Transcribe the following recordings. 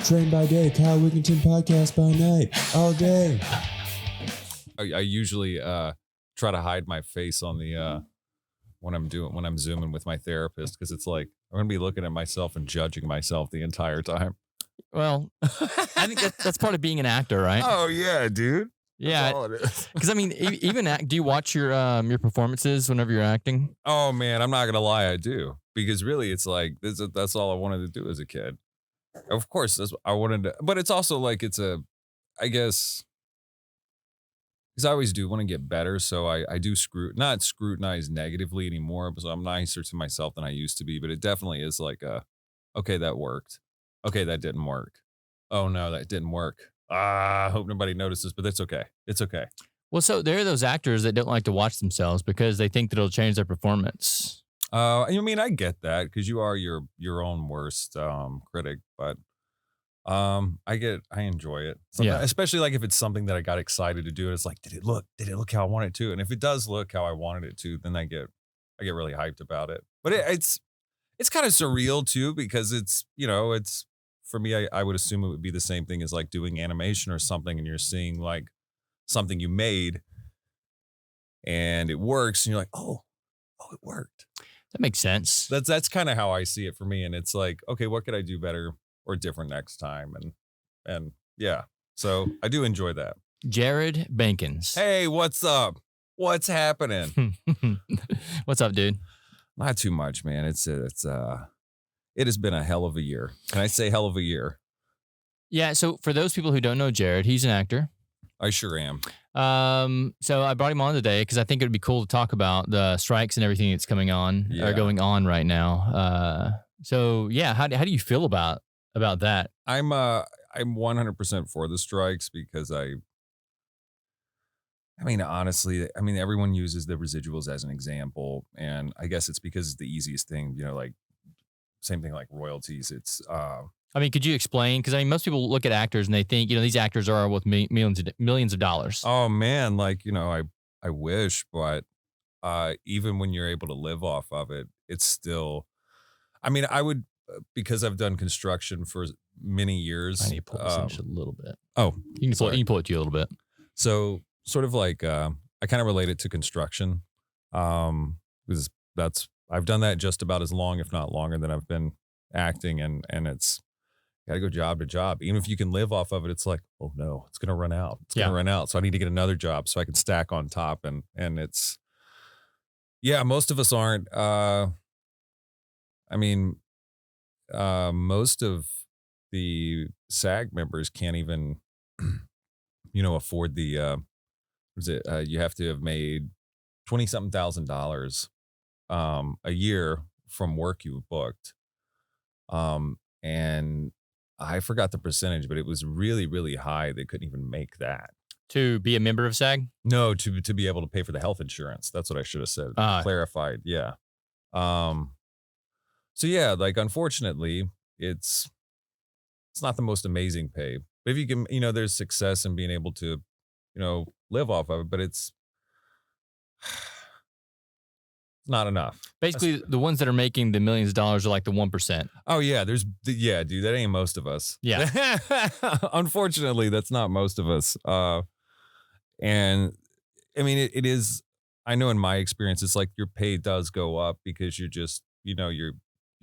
Train by day, Kyle Wigginton podcast by night, all day. I usually try to hide my face on the when I'm zooming with my therapist, because it's like I'm gonna be looking at myself and judging myself the entire time. Well, I think that's part of being an actor, right? Oh yeah, dude. Yeah, That's all it is. because I mean, even do you watch your performances whenever you're acting? Oh man, I'm not gonna lie, I do, because really, it's like that's all I wanted to do as a kid. Of course, that's what I wanted to, but it's also like I guess, because I always do want to get better, so I do not scrutinize negatively anymore, but so I'm nicer to myself than I used to be. But it definitely is like okay, that worked. Okay, that didn't work. Oh no, that didn't work. I hope nobody notices, but that's okay. It's okay. Well, so there are those actors that don't like to watch themselves because they think that it'll change their performance. I mean, I get that, because you are your own worst critic, but I enjoy it. Yeah. Especially like if it's something that I got excited to do, and it's like, did it look how I want it to? And if it does look how I wanted it to, then I get really hyped about it. But it's kind of surreal too, because it's for me, I would assume it would be the same thing as like doing animation or something, and you're seeing like something you made and it works, and you're like, oh, it worked. That makes sense. That's kind of how I see it for me. And it's like, okay, what could I do better or different next time? And yeah, so I do enjoy that. Jared Bankens. Hey, what's up? What's happening? What's up, dude? Not too much, man. It has been a hell of a year. Can I say hell of a year? Yeah. So for those people who don't know Jared, he's an actor. I sure am. So I brought him on today because I think it would be cool to talk about the strikes and everything that's going on right now. So yeah, how do you feel about that? I'm 100% for the strikes, because I mean, honestly, everyone uses the residuals as an example, and I guess it's because it's the easiest thing, like same thing like royalties. It's I mean, could you explain? Because I mean, most people look at actors and they think, these actors are worth millions of dollars. Oh man, like, I wish, but even when you're able to live off of it, it's still, I mean, I would, because I've done construction for many years. I need to pull this in just a little bit. Oh, you can pull it to you a little bit. So sort of like, I kind of relate it to construction. Because I've done that just about as long, if not longer, than I've been acting, and it's got to go job to job. Even if you can live off of it, it's like, oh no, it's going to run out. It's going to run out. So I need to get another job so I can stack on top. And it's, yeah, most of us aren't, most of the SAG members can't even, afford the, you have to have made $20-something thousand a year from work you booked. And I forgot the percentage, but it was really, really high. They couldn't even make that. To be a member of SAG? No, to be able to pay for the health insurance. That's what I should have said. Clarified. Yeah. So yeah, like, unfortunately, it's not the most amazing pay. But if you can, there's success in being able to, live off of it, but it's not enough. Basically, the ones that are making the millions of dollars are like the 1%. Oh yeah, dude, that ain't most of us. Yeah. Unfortunately, that's not most of us. And I mean, it is, I know in my experience, it's like your pay does go up because you're just, you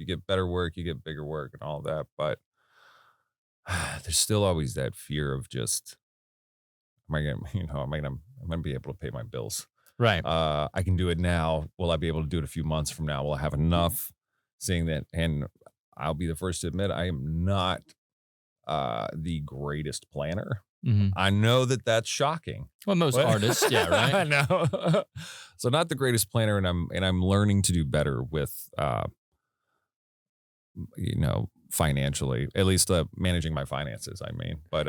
get better work, you get bigger work and all that. But there's still always that fear of just, am I gonna be able to pay my bills? Right. I can do it now. Will I be able to do it a few months from now? Will I have enough? Seeing that, and I'll be the first to admit, I am not the greatest planner. Mm-hmm. I know that that's shocking. Well, most artists, yeah, right. I know. So not the greatest planner, and I'm learning to do better with, financially, at least managing my finances. I mean, but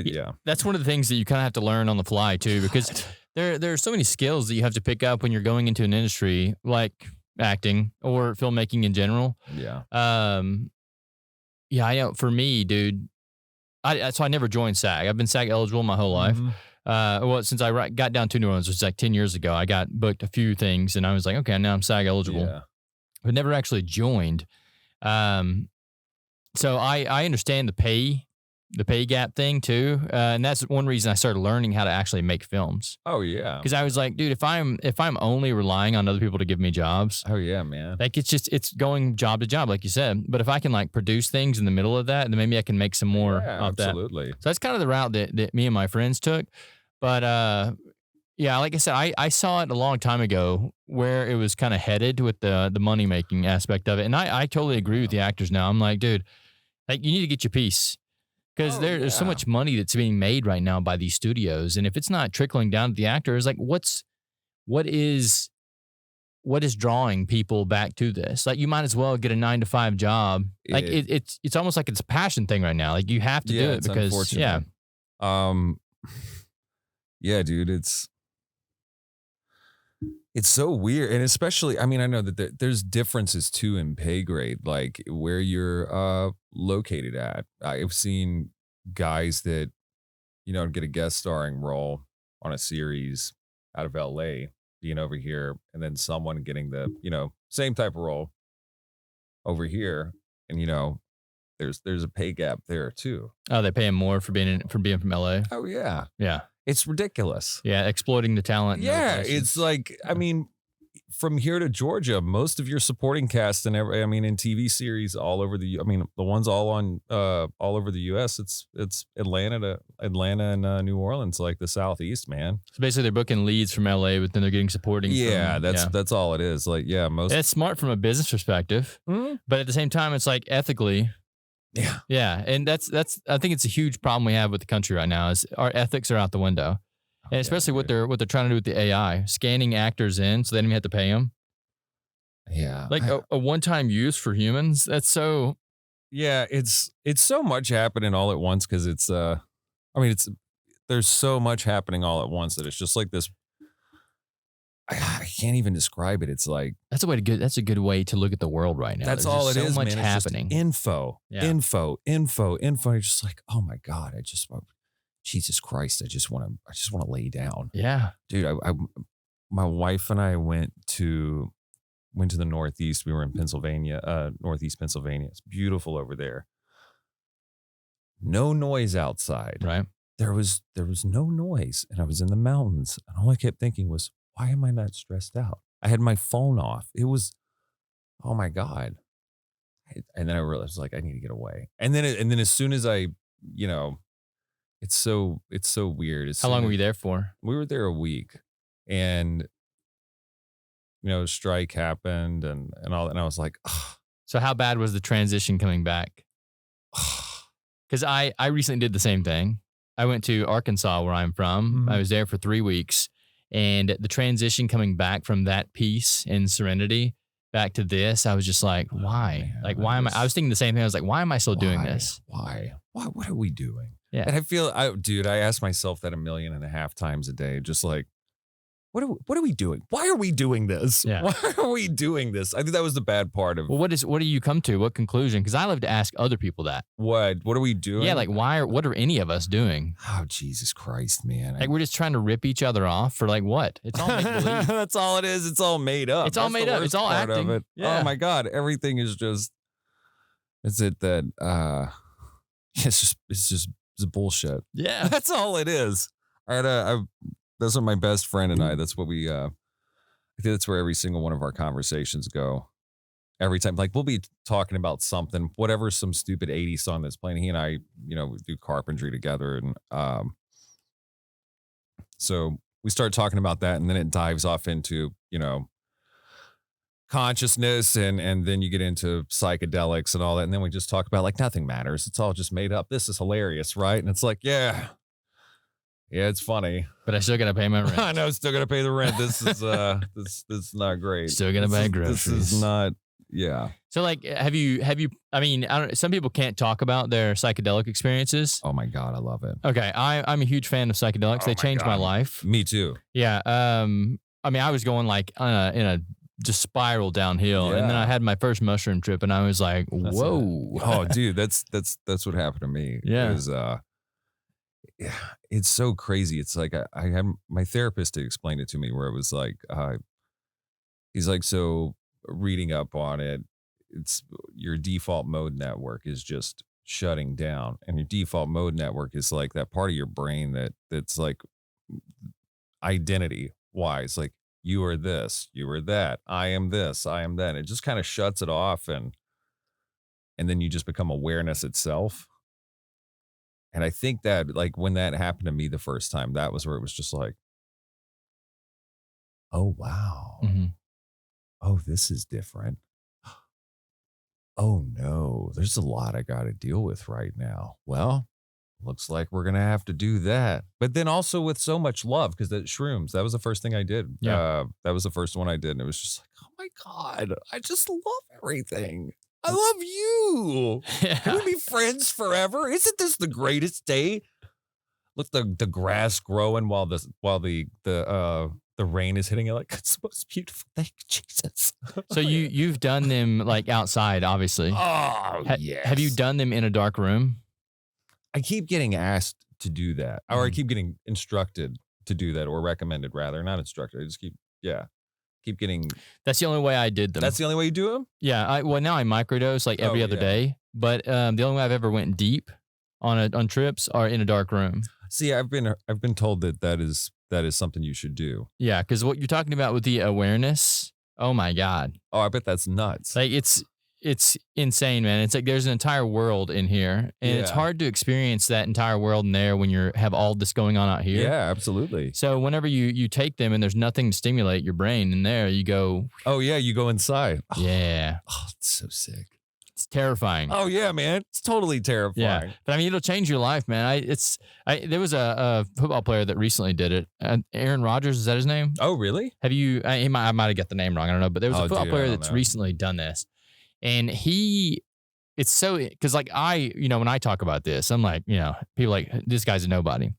yeah, that's one of the things that you kind of have to learn on the fly too, because there are so many skills that you have to pick up when you're going into an industry like acting or filmmaking in general. Yeah. Yeah, I know. For me, dude, so I never joined SAG. I've been SAG eligible my whole life. Well, since I got down to New Orleans, which was like 10 years ago, I got booked a few things, and I was like, okay, now I'm SAG eligible, but never actually joined. so I understand the pay gap thing too, and that's one reason I started learning how to actually make films. Oh yeah. Because I was like, dude, if I'm only relying on other people to give me jobs, Oh yeah, man. like it's going job to job, like you said. But if I can like produce things in the middle of that, then maybe I can make some more off that. Absolutely. So that's kind of the route that me and my friends took. But yeah, like I said, I saw it a long time ago where it was kind of headed with the money making aspect of it, and I totally agree with the actors now. I'm like, dude, like you need to get your piece. Because there's so much money that's being made right now by these studios, and if it's not trickling down to the actors, like what is drawing people back to this? Like you might as well get a 9-to-5 job. Like it's almost like it's a passion thing right now. Like you have to do it because unfortunate. Yeah, dude, it's so weird, and especially, I mean, I know that there's differences too in pay grade, like where you're located at. I've seen guys that get a guest starring role on a series out of LA being over here, and then someone getting the same type of role over here, and there's a pay gap there too. Oh, they pay him more for being from LA. Oh yeah, Yeah. it's ridiculous. Yeah, exploiting the talent. Yeah, it's like, I mean, from here to Georgia, most of your supporting cast and in TV series all over the ones all over the US, it's Atlanta and New Orleans, like the Southeast, man. So basically they're booking leads from LA, but then they're getting supporting. Yeah, that's all it is. Like, yeah, it's smart from a business perspective, but at the same time, it's like ethically. Yeah. Yeah. And that's I think it's a huge problem we have with the country right now is our ethics are out the window. And especially what they're trying to do with the AI, scanning actors in so they don't even have to pay them. Yeah. Like a one-time use for humans. That's so. Yeah, it's so much happening all at once because there's so much happening all at once that it's just like this. I can't even describe it. It's like that's a good way to look at the world right now. That's all it is. So much happening. Info. You're just like, oh my God, Jesus Christ, I just want to lay down. Yeah, dude. My wife and I went to the Northeast. We were in Pennsylvania, Northeast Pennsylvania. It's beautiful over there. No noise outside. Right. There was no noise, and I was in the mountains, and all I kept thinking was, why am I not stressed out? I had my phone off. It was, oh my God. And then I realized, like, I need to get away. And then as soon as I, it's so weird. How long were you there for? We were there a week, and strike happened and all, and I was like, ugh. So how bad was the transition coming back? Because I recently did the same thing. I went to Arkansas, where I'm from. Mm-hmm. I was there for 3 weeks. And the transition coming back from that peace and serenity back to this, I was just like, why? Man, like, why am I was thinking the same thing. I was like, why am I still doing this? Why? What are we doing? Yeah. And I ask myself that 1.5 million times a day. Just like, what are we doing? Why are we doing this? Yeah. Why are we doing this? I think that was the bad part of. Well, what do you come to? What conclusion? Because I love to ask other people that. What are we doing? Yeah, like what are any of us doing? Oh, Jesus Christ, man. Like we're just trying to rip each other off for like what? It's all make believe. That's all it is. It's all made up. It's all made up. It's all acting. Of it. Yeah. Oh my God. Everything is just, it's just bullshit. Yeah. That's all it is. That's what my best friend and I, that's what we, I think that's where every single one of our conversations go. Every time, like we'll be talking about something, whatever, some stupid 80s song that's playing. He and I, we do carpentry together. And so we start talking about that, and then it dives off into, consciousness, and then you get into psychedelics and all that. And then we just talk about like nothing matters. It's all just made up. This is hilarious, right? And it's like, yeah, it's funny, but I still gotta pay my rent. I know, still gotta pay the rent. This is this is not great. Still gonna buy groceries. This is not. Yeah. So like, have you? I mean, some people can't talk about their psychedelic experiences. Oh my God, I love it. Okay, I'm a huge fan of psychedelics. They changed my life. Me too. Yeah. I mean, I was going like in a just spiral downhill, and then I had my first mushroom trip, and I was like, whoa. Oh, dude, that's what happened to me. Yeah. It was, yeah, it's so crazy. It's like I had my therapist to explain it to me, where it was like, he's like, so reading up on it, it's your default mode network is just shutting down, and your default mode network is like that part of your brain that's like identity wise, like you are this, you are that, I am this, I am that. It just kind of shuts it off, and then you just become awareness itself. And I think that like when that happened to me the first time, that was where it was just like, oh wow. Mhm. Oh, this is different. Oh no, there's a lot I got to deal with right now. Well, looks like we're gonna have to do that. But then also with so much love, because the shrooms, that was the first thing I did. Yeah. That was the first one I did, and it was just like, oh my God, I just love everything. I love you. Can we be friends forever? Isn't this the greatest day? Look, the grass growing while the rain is hitting it, like it's the most beautiful thing. Jesus. So you've done them like outside, obviously. Oh, yes. Have you done them in a dark room? I keep getting asked to do that, or I Mhm. keep getting instructed to do that, or recommended rather, not instructed. I just keep getting. That's the only way I did them. That's the only way you do them? Yeah. Well, now I microdose like every Oh, other yeah. day, but the only way I've ever went deep on trips are in a dark room. See, I've been told that is something you should do. Yeah, because what you're talking about with the awareness, oh my God. Oh, I bet that's nuts. Like it's insane, man. It's like there's an entire world in here, and it's Yeah. hard to experience that entire world in there when you have all this going on out here. Yeah, absolutely. So whenever you take them and there's nothing to stimulate your brain in there, you go, Oh yeah, you go inside. yeah, Oh, it's so sick. it's terrifying. Oh yeah, man, it's totally terrifying. Yeah, but I mean, it'll change your life, man. There was a football player that recently did it. Aaron Rodgers, is that his name? Oh really? Have you? I might have got the name wrong. I don't know, but there was a Oh, football dude, I player don't that's know. recently done this, and it's so because like when I talk about this, I'm like, people like this guy's a nobody,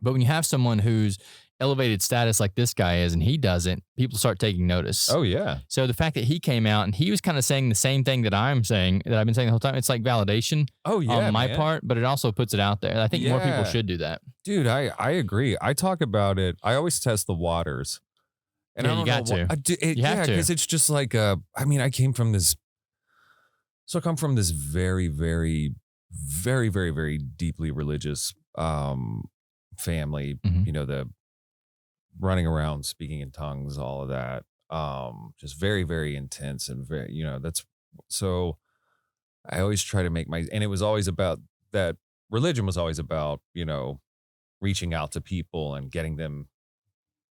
but when you have someone who's elevated status like this guy is, and he doesn't, people start taking notice. Oh yeah. So the fact that he came out and he was kind of saying the same thing that I've been saying the whole time, it's like validation Oh yeah. on my man. part, but it also puts it out there. I think more people Yeah. should do that. Dude, I agree. I talk about it. I always test the waters. And Yeah, I you don't got know to. what, You have to. because it's just like I mean, I come from this very, very, very, very, very deeply religious family. Mhm. You know, the running around speaking in tongues, all of that. Just very, very intense and very, that's so I always try to make and it was always about that religion was always about, reaching out to people and getting them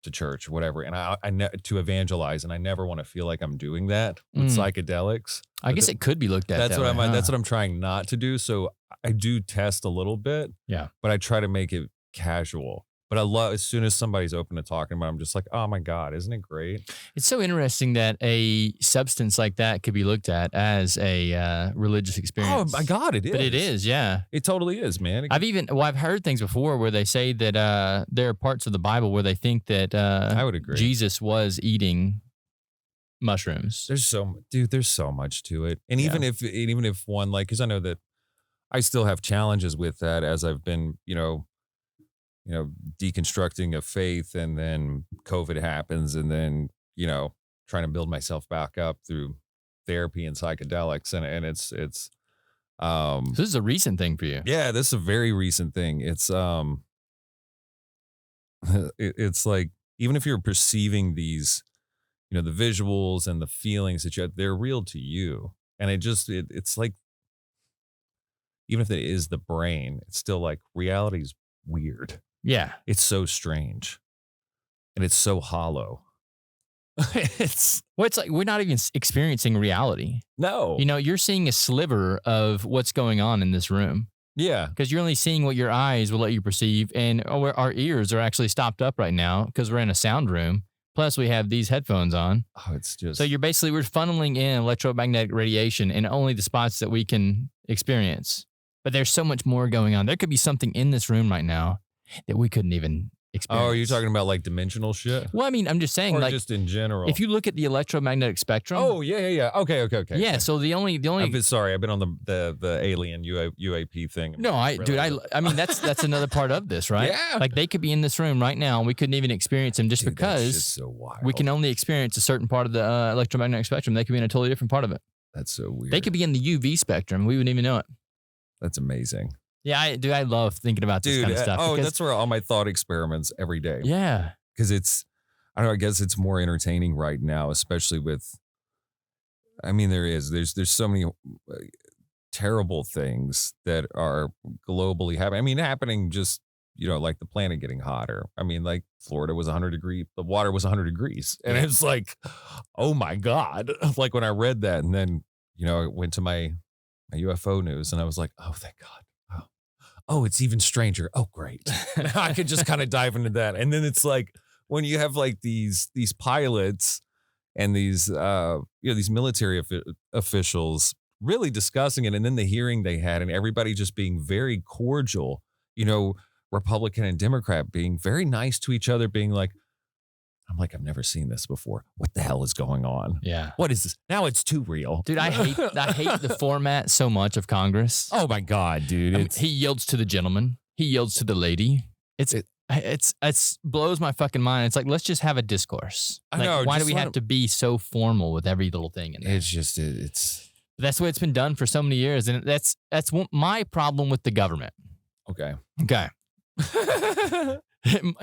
to church, whatever. And to evangelize. And I never want to feel like I'm doing that with psychedelics. I guess it could be looked at. That's that way, that's huh? what I'm trying not to do. So I do test a little bit. Yeah. But I try to make it casual. But I love as soon as somebody's open to talking about it, I'm just like, oh my God, isn't it great? It's so interesting that a substance like that could be looked at as a religious Oh experience. my God, it is. But it is, yeah. It totally is, man. I've heard things before where they say that there are parts of the Bible where they think that I would agree. Jesus was eating mushrooms. There's so much to it. And Yeah. even if one, like, because I know that I still have challenges with that as I've been, deconstructing a faith, and then COVID happens, and then, trying to build myself back up through therapy and psychedelics. And it's So this is a recent thing for you. yeah, this is a very recent thing. It's it's like, even if you're perceiving these, the visuals and the feelings they're real to you. And it's like, even if it is the brain, it's still like reality's weird. Yeah. It's so strange. And it's so hollow. It's Like we're not even experiencing reality. no. You're seeing a sliver of what's going on in this room Yeah. because you're only seeing what your eyes will let you perceive, and our ears are actually stopped up right now because we're in a sound room. Plus, we have these headphones on. Oh, it's just So we're funneling in electromagnetic radiation in only the spots that we can experience. But there's so much more going on. There could be something in this room right now that we couldn't even experience. Oh, you're talking about like dimensional shit? Well, I mean, I'm just saying, Or like, just in general? if you look at the electromagnetic spectrum. Oh, yeah. Okay. yeah. Okay. So the only. I've been on the alien UAP thing. No, I mean that's another part of this, right? Yeah. Like they could be in this room right now, and we couldn't even experience them just Dude, that shit's because so wild. we can only experience a certain part of the electromagnetic spectrum. They could be in a totally different part of it. That's so weird. They could be in the UV spectrum. We wouldn't even know it. That's amazing. Yeah, I love thinking about this kind of stuff. Oh, because, that's where all my thought experiments every day. yeah. Because I don't know, I guess it's more entertaining right now, especially with, I mean, there's so many terrible things that are globally happening. I mean, happening just, like the planet getting hotter. I mean, like Florida was 100 degrees, the water was 100 degrees. And it's like, oh my God. Like when I read that and then, I went to my UFO news and I was like, oh, thank God. Oh, it's even stranger. Oh, great. I could just kind of dive into that. And then it's like when you have like these pilots and these these military officials really discussing it, and then the hearing they had and everybody just being very cordial, Republican and Democrat being very nice to each other, being like, I'm like, I've never seen this before. What the hell is going on? Yeah. What is this? Now it's too real. Dude, I hate the format so much of Congress. Oh my God, dude. I mean, he yields to the gentleman. He yields to the lady. It's blows my fucking mind. It's like, let's just have a discourse. I know. Why do we have to be so formal with every little thing in there? It's just, it's. That's the way it's been done for so many years. And that's my problem with the government. Okay. Okay.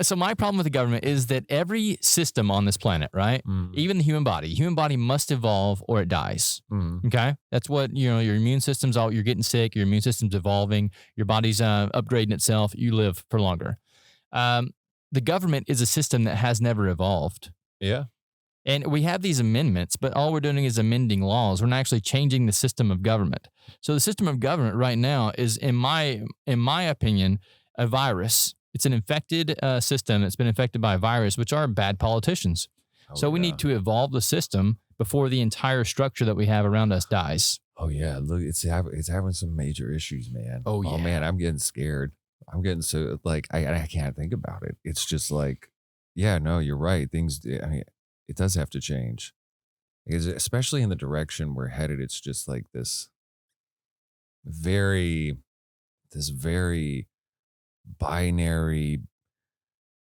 So my problem with the government is that every system on this planet, right? Even the human body must evolve or it dies. Okay. That's what, your immune system's you're getting sick, your immune system's evolving, your body's upgrading itself, you live for longer. The government is a system that has never evolved. Yeah. And we have these amendments, but all we're doing is amending laws. We're not actually changing the system of government. So the system of government right now is, in my opinion, a virus. It's an infected system that's been infected by a virus, which are bad politicians. So we need to evolve the system before the entire structure that we have around us dies. Oh yeah, look, it's having some major issues, man. Oh, yeah. Oh man, I'm getting scared. I'm getting so like I can't think about it. It's just like, yeah, no, you're right. Things, I mean, it does have to change, because especially in the direction we're headed. It's just like this very binary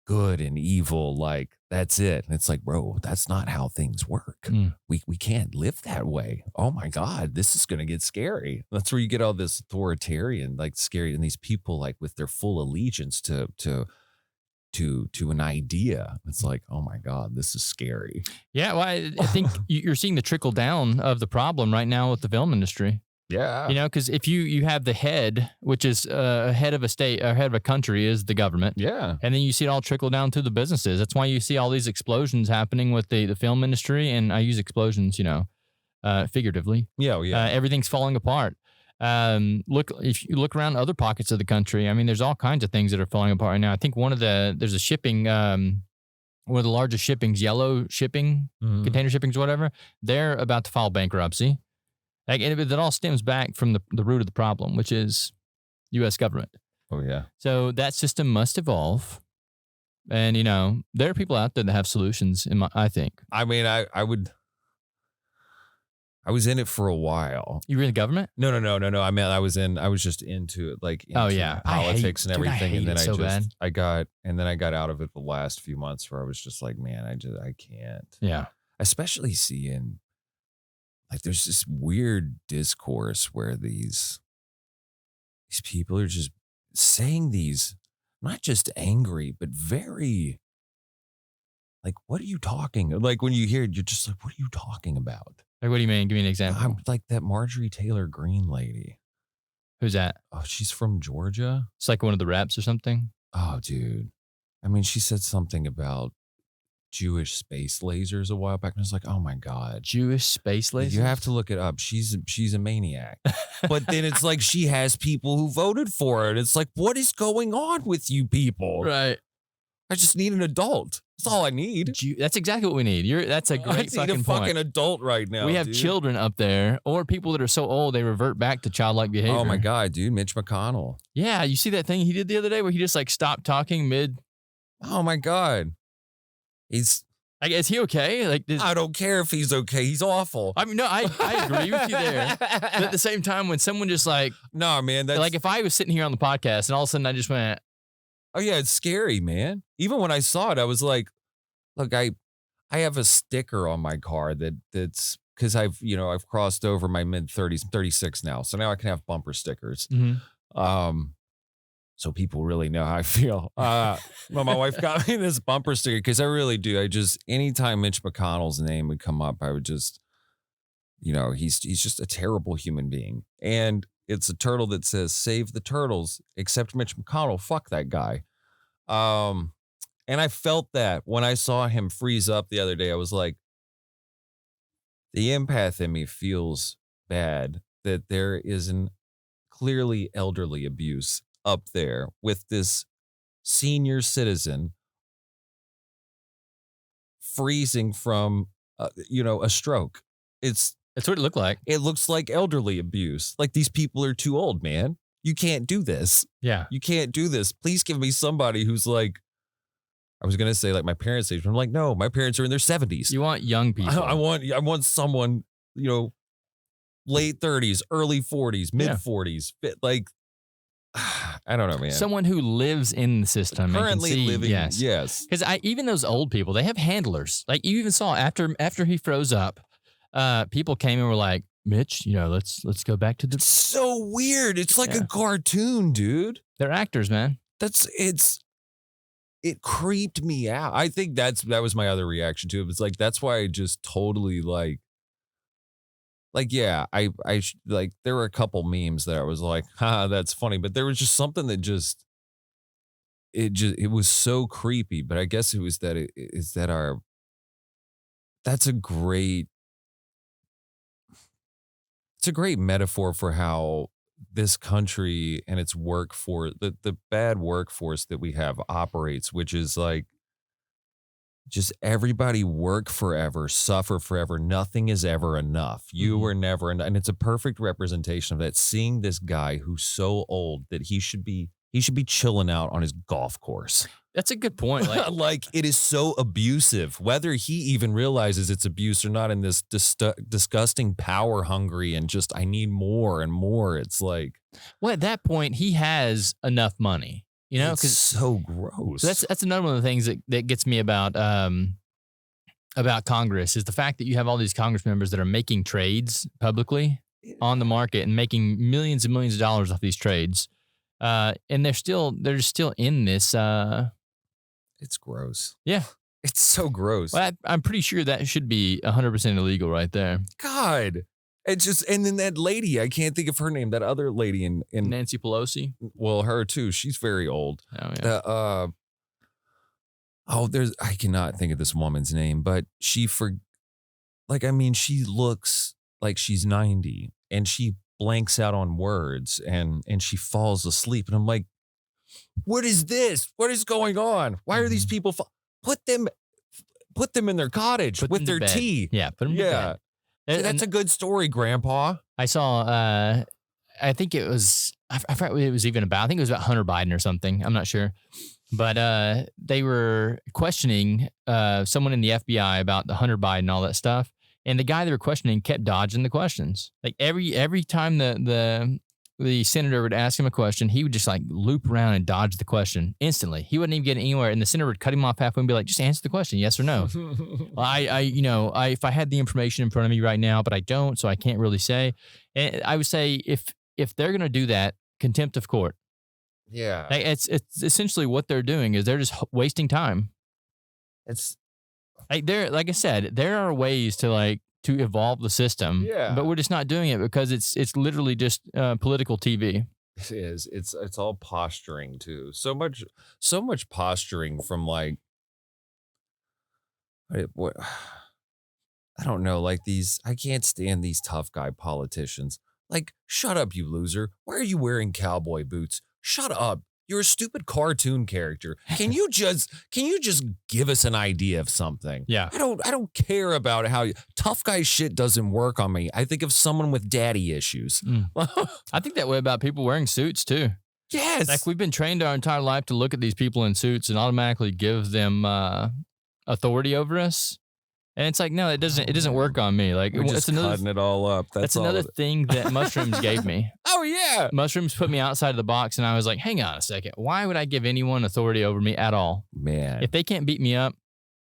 good and evil, like that's it. And it's like, bro, that's not how things work. We can't live that way. Oh my God, this is gonna get scary. That's where you get all this authoritarian, like scary, and these people like with their full allegiance to an idea. It's like, oh my God, this is scary. Yeah, well, I think you're seeing the trickle down of the problem right now with the film industry. Yeah. Because if you have the head, which is head of a state, or head of a country is the government. Yeah. And then you see it all trickle down to the businesses. That's why you see all these explosions happening with the film industry. And I use explosions, figuratively. Yeah. Yeah. Everything's falling apart. If you look around other pockets of the country, I mean, there's all kinds of things that are falling apart right now. I think there's a shipping, one of the largest shippings, yellow shipping, container shippings, whatever. They're about to file bankruptcy. Like, and it all stems back from the root of the problem, which is U.S. government. Oh, yeah. So that system must evolve. And, there are people out there that have solutions, I think. I mean, I was in it for a while. You were in the government? No. I mean, I was just into it, like into politics and everything. And then I got out of it the last few months, where I was just like, man, I can't. Yeah. Especially seeing, like, there's this weird discourse where these people are just saying these, not just angry, but very, like, what are you talking? Like, when you hear it, you're just like, what are you talking about? Like, what do you mean? Give me an example. I'm like that Marjorie Taylor Greene lady. Who's that? Oh, she's from Georgia. It's like one of the reps or something. Oh, dude. I mean, she said something about Jewish space lasers a while back, and I was like, oh my God. Jewish space lasers? You have to look it up. She's a maniac. But then it's like she has people who voted for it. It's like, what is going on with you people? Right. I just need an adult. That's all I need. That's exactly what we need. That's a great I need a fucking adult right now. We have children up there, or people that are so old they revert back to childlike behavior. Oh my God, dude, Mitch McConnell. Yeah, you see that thing he did the other day where he just like stopped talking mid. Oh my God. Is he okay? Like, I don't care if he's okay. He's awful. I mean, no, I agree with you there. But at the same time, when someone just like, no, man, that's like if I was sitting here on the podcast and all of a sudden I just went, oh yeah, it's scary, man. Even when I saw it, I was like, look, I have a sticker on my car that's because I've crossed over my mid 30s, 36 now. So now I can have bumper stickers. So people really know how I feel. Well, my wife got me this bumper sticker because I really do. Anytime Mitch McConnell's name would come up, I would just, he's just a terrible human being. And it's a turtle that says, save the turtles, except Mitch McConnell. Fuck that guy. And I felt that when I saw him freeze up the other day. I was like, the empath in me feels bad that there is an clearly elderly abuse up there with this senior citizen freezing from, a stroke. That's what it looked like. It looks like elderly abuse. Like, these people are too old, man. You can't do this. Yeah. You can't do this. Please give me somebody who's like, I was going to say like my parents' age, but I'm like, no, my parents are in their 70s. You want young people. I want someone, late 30s, early 40s, mid 40s. Like, I don't know, man. Someone who lives in the system. Currently living. Yes. Because even those old people, they have handlers. Like, you even saw after he froze up, people came and were like, Mitch, let's go back to the. It's so weird. It's like a cartoon, dude. They're actors, man. It creeped me out. I think that was my other reaction to it. It's like, that's why I just totally yeah, I there were a couple memes that I was like, that's funny. But there was just something that it was so creepy. But I guess it was that's a great metaphor for how this country and its workforce, the bad workforce that we have operates, which is like, just everybody work forever, suffer forever. Nothing is ever enough. You were never enough. And it's a perfect representation of that. Seeing this guy who's so old that he should be chilling out on his golf course. That's a good point. Like it is so abusive, whether he even realizes it's abuse or not, in this disgusting power hungry and just, I need more and more. It's like, well, at that point, he has enough money. It's so gross. So that's another one of the things that gets me about Congress, is the fact that you have all these Congress members that are making trades publicly on the market and making millions and millions of dollars off these trades, and they're still in this. It's gross. Yeah, it's so gross. Well, I'm pretty sure that should be 100% illegal right there. God. And then that lady, I can't think of her name, that other lady in Nancy Pelosi. Well, her too. She's very old. Oh, yeah. I cannot think of this woman's name, but she looks like she's 90 and she blanks out on words and she falls asleep. And I'm like, what is this? What is going on? Why are these people? Put them in their cottage with their tea. Yeah. Put them to bed. That's a good story, Grandpa. I saw, I think it was, I forgot what it was even about. I think it was about Hunter Biden or something. I'm not sure. But they were questioning someone in the FBI about the Hunter Biden and all that stuff. And the guy they were questioning kept dodging the questions. Like every time the senator would ask him a question, he would just like loop around and dodge the question instantly. He wouldn't even get anywhere. And the senator would cut him off halfway and be like, just answer the question, yes or no. Well, if I had the information in front of me right now, but I don't, so I can't really say. And I would say if they're going to do that, contempt of court. Yeah. It's essentially what they're doing is they're just wasting time. It's like I said, there are ways to evolve the system, but we're just not doing it because it's literally just political TV. It is. It's all posturing too. So much posturing from like, what? I don't know. Like I can't stand these tough guy politicians. Like, shut up, you loser. Why are you wearing cowboy boots? Shut up. You're a stupid cartoon character. Can you just give us an idea of something? Yeah. I don't care about how tough guy shit doesn't work on me. I think of someone with daddy issues. I think that way about people wearing suits too. Yes. Like we've been trained our entire life to look at these people in suits and automatically give them authority over us. And it's like, no, it doesn't work on me. Like, we're just cutting it all up. That's another thing that mushrooms gave me. Oh, yeah. Mushrooms put me outside of the box, and I was like, hang on a second. Why would I give anyone authority over me at all? Man. If they can't beat me up,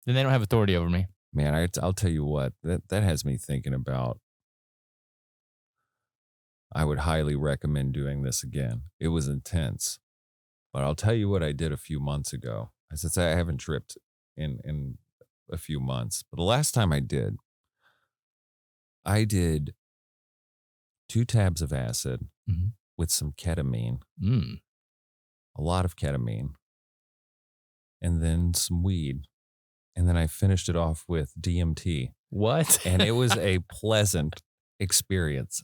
then they don't have authority over me. Man, I'll tell you what, that has me thinking about. I would highly recommend doing this again. It was intense, but I'll tell you what I did a few months ago. I said I haven't tripped in a few months, but the last time I did 2 tabs of acid Mhm. with some ketamine, Mm. a lot of ketamine, and then some weed, and then I finished it off with DMT, What? and it was a pleasant experience.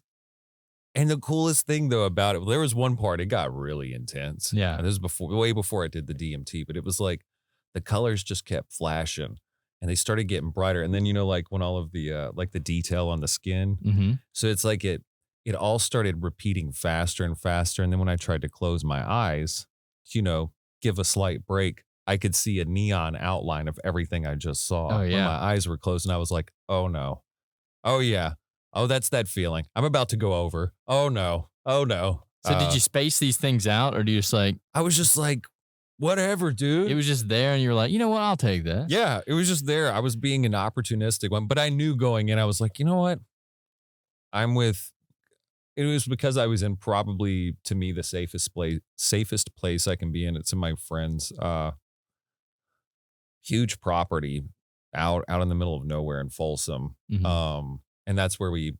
And the coolest thing though about it, there was one part, it got really intense. Yeah. And this was way before I did the DMT, but it was like the colors just kept flashing and they started getting brighter. And then, like when all of the, like the detail on the skin. Mm-hmm. So it's like it all started repeating faster and faster. And then when I tried to close my eyes, give a slight break, I could see a neon outline of everything I just saw. Oh, When yeah. my eyes were closed and I was like, oh no. Oh yeah. Oh, that's that feeling. I'm about to go over. Oh no. Oh no. So did you space these things out, or do you just like, I was just like, whatever, dude. it was just there and you were like, you know what, I'll take that? Yeah, it was just there. I was being an opportunistic one, but I knew going in, I was like, you know what? It was because I was in probably, to me, the safest place I can be in. It's in my friend's huge property out in the middle of nowhere in Folsom. Mhm. And that's where we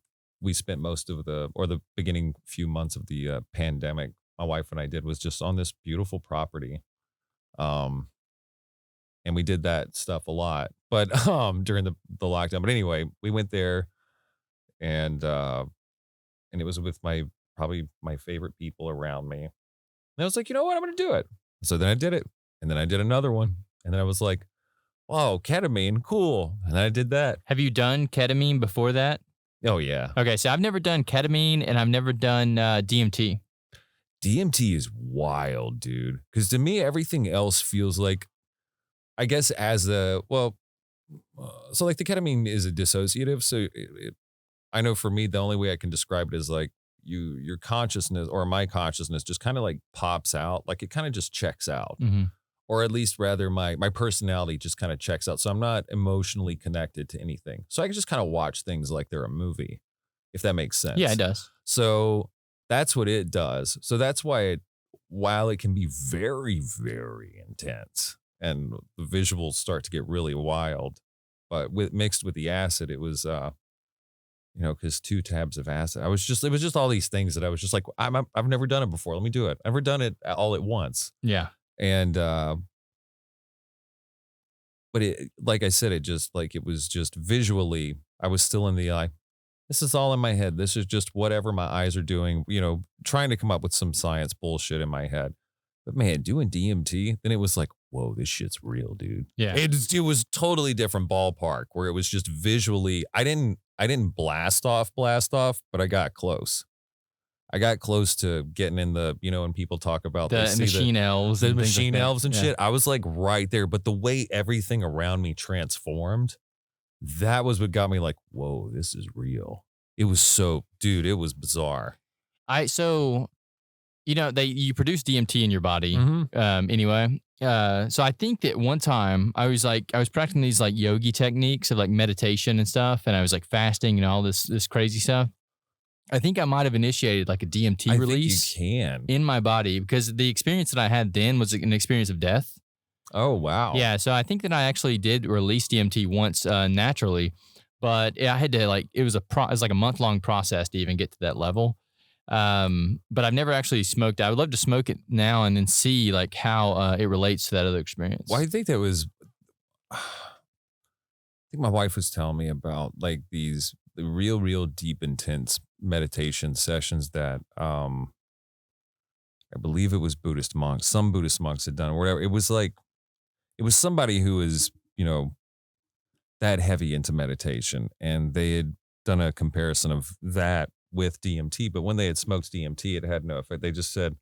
spent most of the beginning few months of the pandemic. My wife and I did was just on this beautiful property. And we did that stuff a lot, but during the lockdown. But anyway, we went there and it was with probably my favorite people around me. And I was like, you know what? I'm gonna do it. So then I did it. And then I did another one. And then I was like, oh, ketamine, cool. And I did that. Have you done ketamine before that? Oh yeah. Okay, so I've never done ketamine and I've never done DMT. DMT is wild, dude. Because to me, everything else feels like, I guess, so like the ketamine is a dissociative. So I know for me, the only way I can describe it is like your consciousness or my consciousness just kind of like pops out, like it kind of just checks out, Mm-hmm. or at least rather my personality just kind of checks out. So I'm not emotionally connected to anything. So I can just kind of watch things like they're a movie, if that makes sense. Yeah, it does. So that's what it does. So that's why while it can be very, very intense and the visuals start to get really wild, but mixed with the acid, it was, because 2 tabs of acid, it was just all these things that I was just like, I've never done it before. Let me do it. I've never done it all at once. Yeah. And, but it, like I said, it was just visually, I was still in the eye. This is all in my head. This is just whatever my eyes are doing, trying to come up with some science bullshit in my head. But man, doing DMT, then it was like, whoa, this shit's real, dude. Yeah. It was totally different ballpark where it was just visually, I didn't blast off, but I got close. I got close to getting in the, when people talk about The machine elves. the and things machine like that. elves and Yeah. shit. I was like right there, but the way everything around me transformed, that was what got me like, whoa, this is real. It was dude, it was bizarre. So, you produce DMT in your body, Mhm. anyway. So I think that one time I was practicing these like yogi techniques of like meditation and stuff, and I was like fasting and all this crazy stuff. I think I might have initiated like a DMT I release think you can. in my body because the experience that I had then was an experience of death. Oh, wow. Yeah, so I think that I actually did release DMT once naturally, but I had to it was like a month-long process to even get to that level. But I've never actually smoked. I would love to smoke it now and then see like how it relates to that other experience. Well, I think that was, I think my wife was telling me about like the real deep, intense meditation sessions that, I believe it was Buddhist monks, some Buddhist monks had done or whatever. It was somebody who was, that heavy into meditation, and they had done a comparison of that with DMT, but when they had smoked DMT, it had no effect. They just said,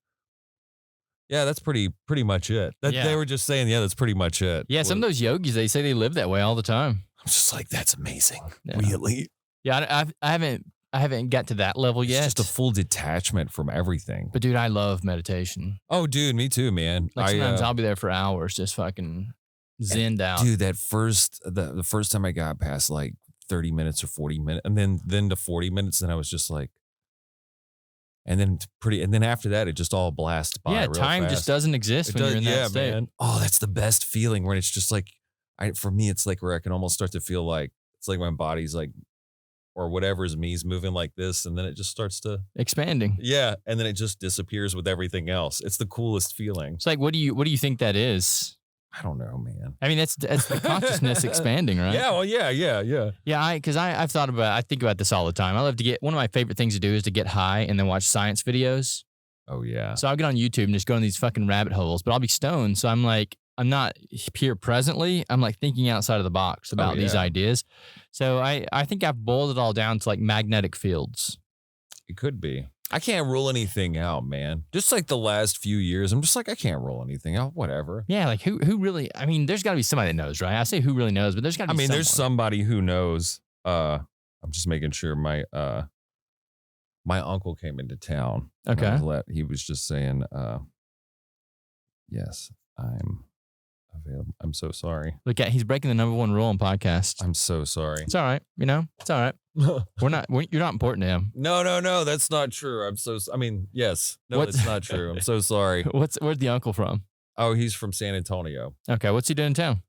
yeah, that's pretty much it. Yeah. They were just saying, yeah, that's pretty much it. Yeah, some of those yogis, they say they live that way all the time. I'm just like, that's amazing. Yeah. Really? Yeah, I haven't got to that level yet. It's just a full detachment from everything. But dude, I love meditation. Oh, dude, me too, man. Like sometimes I'll be there for hours just fucking zenned out. Dude, the first time I got past like 30 minutes or 40 minutes, and then to 40 minutes, then I was just like, and then after that, it just all blasts by. Yeah, real time fast. just doesn't exist when you're in that state. Man. Oh, that's the best feeling when it's just like, for me, it's like where I can almost start to feel like it's like my body's like, or whatever's me's moving like this, and then it just starts to Expanding. yeah, and then it just disappears with everything else. It's the coolest feeling. It's like, what do you think that is? I don't know, man. I mean, that's the consciousness expanding, right? Yeah, well, yeah. Yeah, I've thought about, I think about this all the time. I love to get, one of my favorite things to do is to get high and then watch science videos. Oh yeah. So I'll get on YouTube and just go in these fucking rabbit holes, but I'll be stoned. So I'm like, I'm not here presently. I'm like thinking outside of the box about these ideas. So I think I've boiled it all down to like magnetic fields. It could be. I can't rule anything out, man. Just like the last few years, I'm just like, I can't rule anything out. Whatever. Yeah, like who really, I mean, there's got to be somebody that knows, right? I say who really knows, but there's got to be there's somebody who knows. I'm just making sure my uncle came into town. Okay. He was just saying, yes, I'm available. I'm so sorry. Look at, he's breaking the number one rule on podcast. I'm so sorry. It's all right. You know, it's all right. You're not important to him. No, that's not true. Yes. No, that's not true. I'm so sorry. Where's the uncle from? Oh, he's from San Antonio. Okay. What's he doing in town?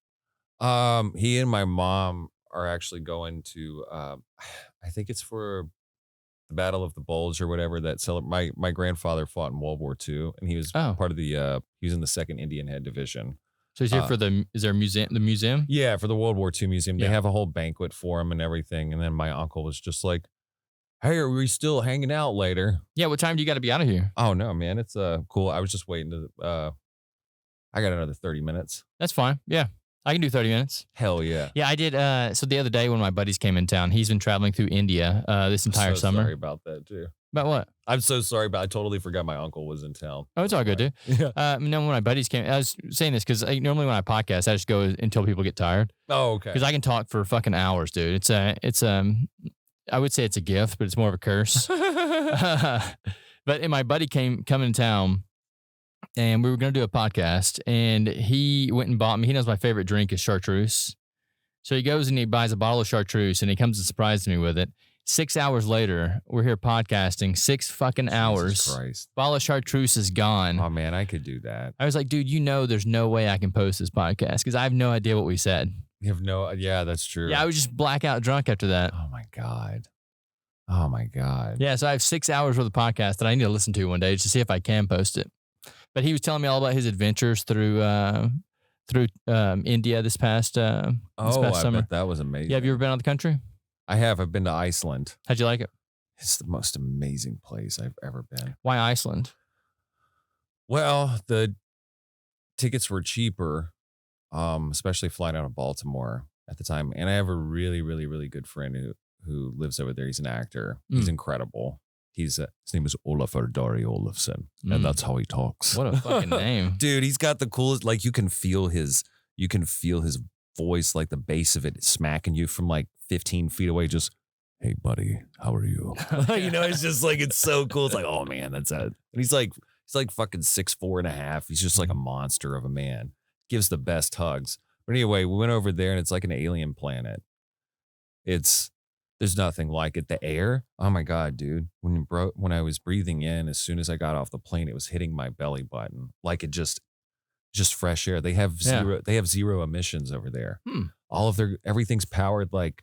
He and my mom are actually going to, I think it's for the Battle of the Bulge or whatever my grandfather fought in World War II, and he was part of he was in the 2nd Indian Head Division. So he's here for is there a museum? The museum? Yeah, for the World War II museum. They have a whole banquet for him and everything. And then my uncle was just like, hey, are we still hanging out later? Yeah, what time do you got to be out of here? Oh, no, man. It's cool. I was just waiting I got another 30 minutes. That's fine. Yeah, I can do 30 minutes. Hell yeah. Yeah, I did. So the other day when my buddies came in town, he's been traveling through India this entire summer. Sorry about that, too. About what? I'm so sorry, but I totally forgot my uncle was in town. Oh, it's all good, dude. Yeah. No, when my buddies came, I was saying this because normally when I podcast, I just go until people get tired. Oh, okay. Because I can talk for fucking hours, dude. I would say it's a gift, but it's more of a curse. But my buddy coming to town, and we were going to do a podcast, and he went and bought me. He knows my favorite drink is chartreuse. So he goes and he buys a bottle of chartreuse, and he comes and surprises me with it. 6 hours later, we're here podcasting. 6 fucking hours. Jesus Christ. Bottle of chartreuse is gone. Oh, man, I could do that. I was like, dude, there's no way I can post this podcast because I have no idea what we said. You have yeah, that's true. Yeah, I was just blackout drunk after that. Oh, my God. Yeah, so I have 6 hours worth of podcast that I need to listen to one day just to see if I can post it. But he was telling me all about his adventures through India this past summer. I bet that was amazing. Yeah, have you ever been out of the country? I have. I've been to Iceland. How'd you like it? It's the most amazing place I've ever been. Why Iceland? Well, the tickets were cheaper, especially flying out of Baltimore at the time. And I have a really, really, really good friend who lives over there. He's an actor. He's incredible. His name is Olafur Dari Olafsson, and that's how he talks. What a fucking name. Dude, he's got the coolest, like you can feel his voice, like the bass of it smacking you from like 15 feet away, just, hey buddy, how are you? It's just like, it's so cool. It's like, oh man, that's it. And he's like fucking 6'4.5". He's just like a monster of a man. Gives the best hugs. But anyway, we went over there and it's like an alien planet. There's nothing like it. The air, oh my God, dude. When I was breathing in, as soon as I got off the plane, it was hitting my belly button. Like it just fresh air. They have zero emissions over there. Everything's powered like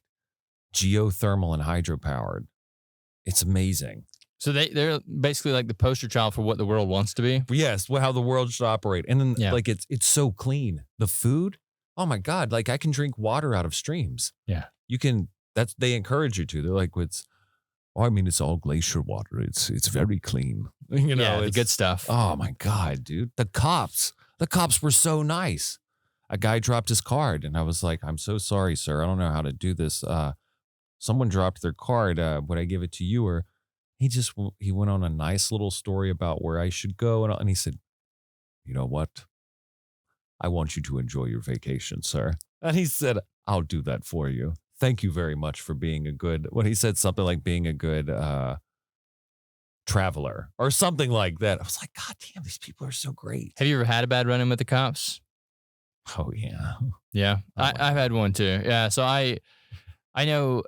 geothermal and hydropowered. It's amazing. So they're basically like the poster child for what the world wants to be. Yes, how the world should operate. And then like it's so clean. The food, oh my God, like I can drink water out of streams. Yeah. You can, they encourage you to. They're like, it's all glacier water. It's very clean. The good stuff. Oh my God, dude. The cops were so nice. A guy dropped his card and I was like, I'm so sorry, sir. I don't know how to do this. Someone dropped their card. Would I give it to you? Or he went on a nice little story about where I should go. And he said, you know what? I want you to enjoy your vacation, sir. And he said, I'll do that for you. Thank you very much for being he said something like being a good traveler or something like that. I was like, God damn, these people are so great. Have you ever had a bad run-in with the cops? Oh yeah. Yeah, Oh, my I've God. had one too. Yeah, so I know.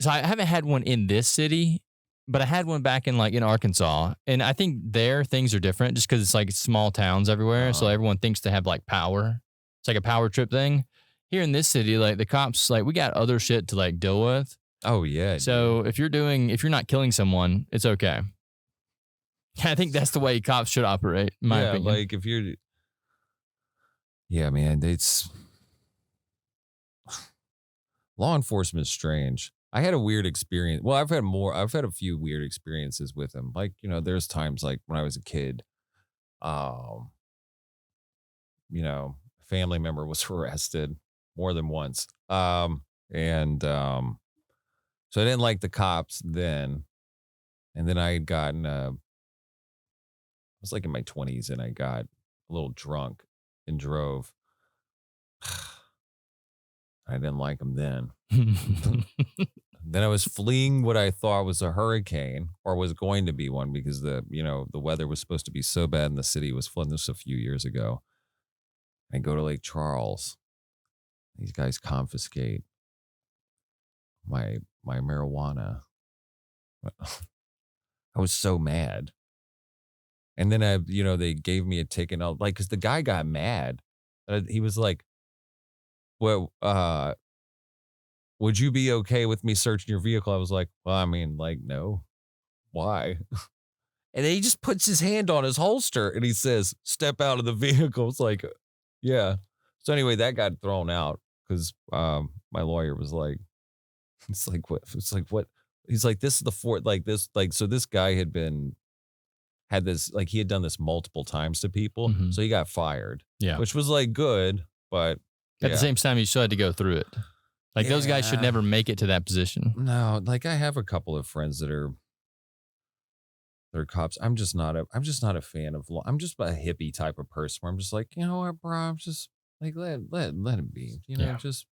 So I haven't had one in this city, but I had one back in like in Arkansas, and I think there things are different just because it's like small towns everywhere, so Uh-huh. everyone thinks they have like power. It's like a power trip thing. Here in this city, like the cops, like we got other shit to like deal with. Oh yeah, dude. So if you're not killing someone, it's okay. I think that's the way cops should operate, in my yeah, opinion. like if you're, yeah, man, it's law enforcement is strange. I had a weird experience. Well, I've had a few weird experiences with them. Like, there's times like when I was a kid, um, a family member was arrested more than once. And so I didn't like the cops then. And then I had gotten I was like in my 20s and I got a little drunk and drove. I didn't like them then. Then I was fleeing what I thought was a hurricane or was going to be one because the weather was supposed to be so bad in the city. It was flooding. This a few years ago. I go to Lake Charles. These guys confiscate my marijuana. I was so mad. And then they gave me a ticket. I was like, because the guy got mad. He was like, "Well, would you be okay with me searching your vehicle?" I was like, "Well, I mean, like, no. Why?" And then he just puts his hand on his holster and he says, "Step out of the vehicle." It's like, yeah. So anyway, that got thrown out because my lawyer was like, it's like what? It's like what? He's like, this is the fourth, like this, like so. This guy had this, like he had done this multiple times to people, Mhm. so he got fired. Yeah. Which was like good, but At the same time, you still had to go through it. Like those guys should Yeah. never make it to that position. No, like I have a couple of friends that are they're cops. I'm just not a fan of law. I'm just a hippie type of person where I'm just like, you know what, bro, I'm just like let him be. Yeah. Just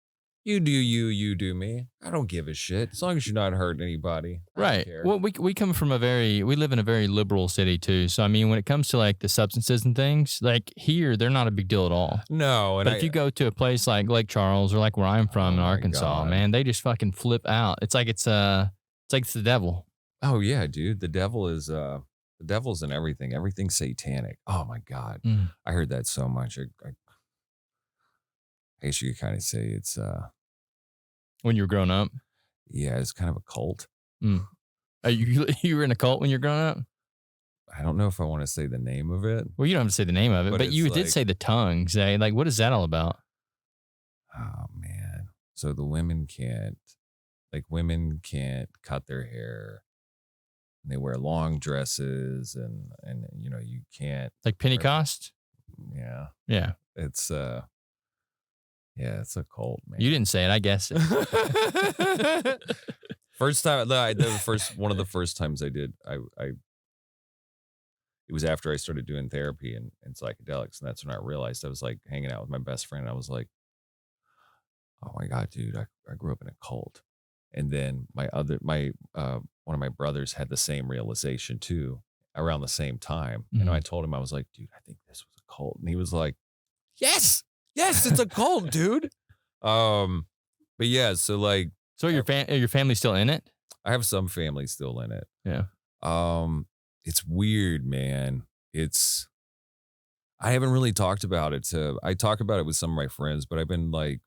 you do you do me. I don't give a shit. As long as you're not hurting anybody. I don't Right. care. Well, we come from we live in a very liberal city too. So I mean, when it comes to like the substances and things, like here, they're not a big deal at all. No, and But if you go to a place like Lake Charles or like where I'm from Oh in my Arkansas, God. man, they just fucking flip out. It's like it's it's the devil. oh yeah, dude, the devil's in everything. Everything's satanic. Oh my God. Mm. I heard that so much. I guess you could kind of say it's When you were growing up, yeah, it's kind of a cult. you were in a cult when you're growing up. I don't know if I want to say the name of it. Well, you don't have to say the name of it, But but it's you did like- say the tongues. Eh? Like, what is that all about? Oh man. So the women can't cut their hair. And they wear long dresses and you can't Like Pentecost? yeah. Yeah. It's it's a cult, man. You didn't say it. I guess it. First time one of the first times I did, it was after I started doing therapy and psychedelics, and that's when I realized I was like hanging out with my best friend, and I was like, oh my God, dude, I grew up in a cult. And then one of my brothers had the same realization too around the same time. And I told him, I was like, dude, I think this was a cult. And he was like, yes, it's a cult, dude. But yeah, so like So your family still in it? I have some family still in it. Yeah. It's weird, man. I haven't really talked about it. I talk about it with some of my friends, but I've been like,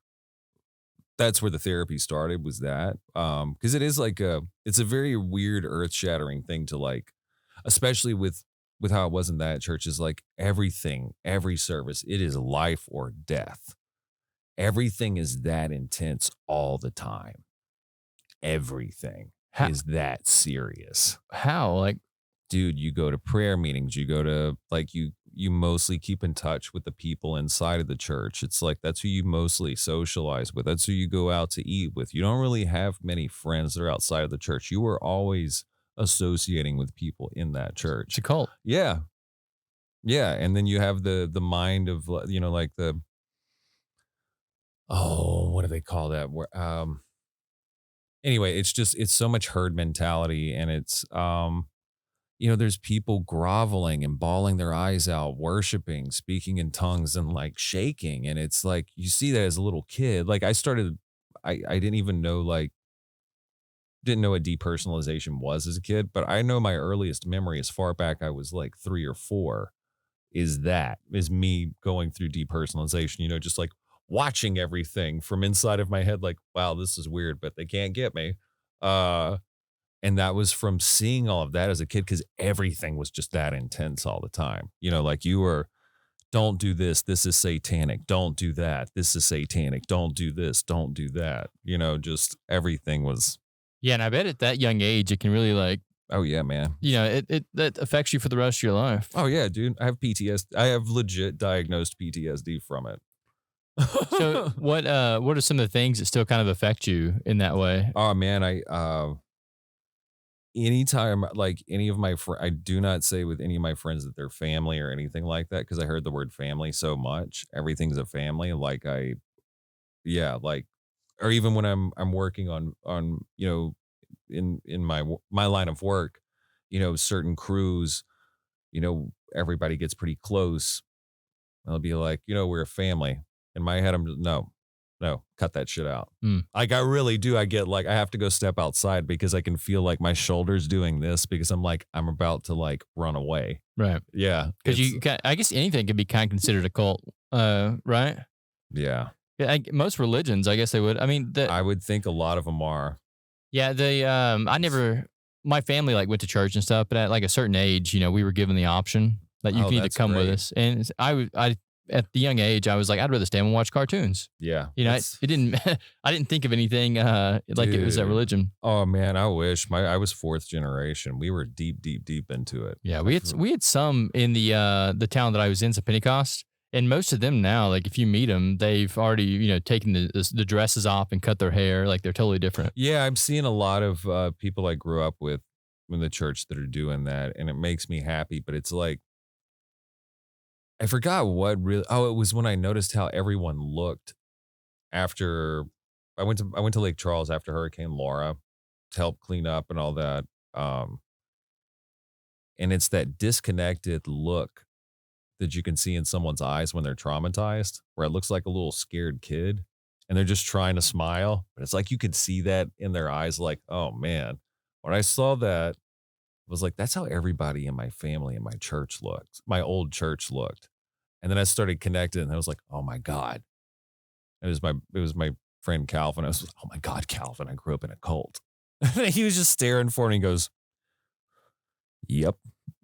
that's where the therapy started, was that. Because it is like it's a very weird, earth-shattering thing to like, especially with how it was in that church, is like everything, every service, it is life or death. Everything is that intense all the time. Everything is that serious. How? Like, dude, you go to prayer meetings, you go to like you mostly keep in touch with the people inside of the church. It's like that's who you mostly socialize with. That's who you go out to eat with. You don't really have many friends that are outside of the church. You are always associating with people in that church. it's a cult. Yeah. Yeah, and then you have the mind of like the what do they call that? Where anyway, it's so much herd mentality, and it's there's people groveling and bawling their eyes out, worshiping, speaking in tongues and like shaking. And it's like, you see that as a little kid. Like I didn't even know, like, didn't know what depersonalization was as a kid, but I know my earliest memory as far back I was like 3 or 4 is me going through depersonalization, just like watching everything from inside of my head, like, wow, this is weird, but they can't get me. Uh, and that was from seeing all of that as a kid because everything was just that intense all the time. Like you were, don't do this. This is satanic. Don't do that. This is satanic. Don't do this. Don't do that. Just everything was, Yeah, and I bet at that young age it can really like, oh yeah, man. it that affects you for the rest of your life. Oh yeah, dude. I have PTSD. I have legit diagnosed PTSD from it. So what are some of the things that still kind of affect you in that way? Oh man, anytime, like, any of my I do not say with any of my friends that they're family or anything like that because I heard the word family so much. Everything's a family. Like yeah, like, or even when I'm working on in my line of work, certain crews, everybody gets pretty close. I'll be like, we're a family. In my head, I'm just, no, no, cut that shit out. Mm. Like, I really do. I get like, I have to go step outside because I can feel like my shoulders doing this because I'm like, I'm about to like run away. Right. Yeah. Because it's- I guess anything could be kind of considered a cult, right? yeah. Yeah, most religions, I guess they would. I mean, I would think a lot of them are. yeah, I never, my family like went to church and stuff, but at like a certain age, we were given the option that you Oh, can either that's come with great. us. And I, at the young age, I was like, I'd rather stay home and watch cartoons. Yeah. It didn't, I didn't think of anything like it was a Dude. religion. Oh man, I wish I was 4th generation. We were deep, deep, deep into it. Yeah, we had some in the town that I was in, some Pentecost, and most of them now, like if you meet them, they've already taken the dresses off and cut their hair, like they're totally different. Yeah, I'm seeing a lot of people I grew up with in the church that are doing that, and it makes me happy. But it's like, I forgot what really. Oh, it was when I noticed how everyone looked after I went to Lake Charles after Hurricane Laura to help clean up and all that. Um, and it's that disconnected look that you can see in someone's eyes when they're traumatized, where it looks like a little scared kid, and they're just trying to smile, but it's like you could see that in their eyes. Like, oh man, when I saw that, I was like, that's how everybody in my family and my church looked, my old church looked. And then I started connecting and I was like, oh my God. It was my friend Calvin. I was like, oh my God, Calvin, I grew up in a cult. He was just staring for me and he goes, yep.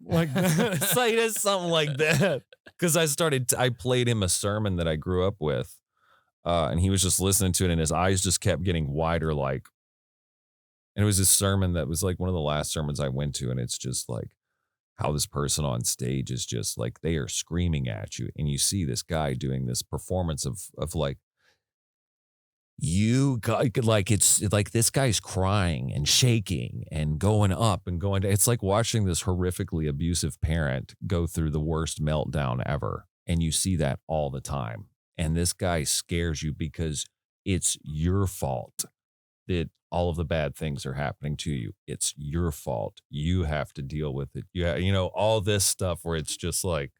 Like, it's like it's something like that. Because I played him a sermon that I grew up with. And he was just listening to it and his eyes just kept getting wider, like, and it was this sermon that was like one of the last sermons I went to. And it's just like how this person on stage is just like, they are screaming at you. And you see this guy doing this performance of like, you got, like, it's like this guy's crying and shaking and going up and going to, it's like watching this horrifically abusive parent go through the worst meltdown ever. And you see that all the time. And this guy scares you because it's your fault that all of the bad things are happening to you. It's your fault. You have to deal with it. Yeah, all this stuff where it's just like,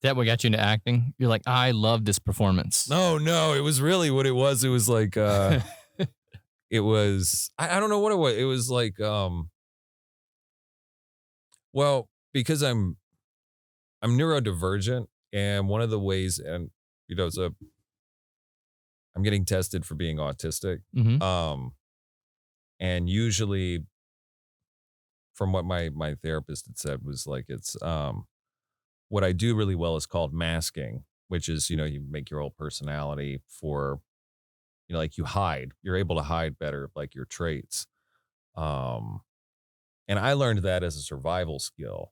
That what got you into acting? You're like, I love this performance. no, it was really what it was. It was like, it was, I don't know what it was. It was like, well, because I'm neurodivergent, and one of the ways, and so I'm getting tested for being autistic. Mhm. And usually from what my therapist had said was like, it's, what I do really well is called masking, which is, you make your whole personality for, like, you're able to hide better, like, your traits. Um, and I learned that as a survival skill.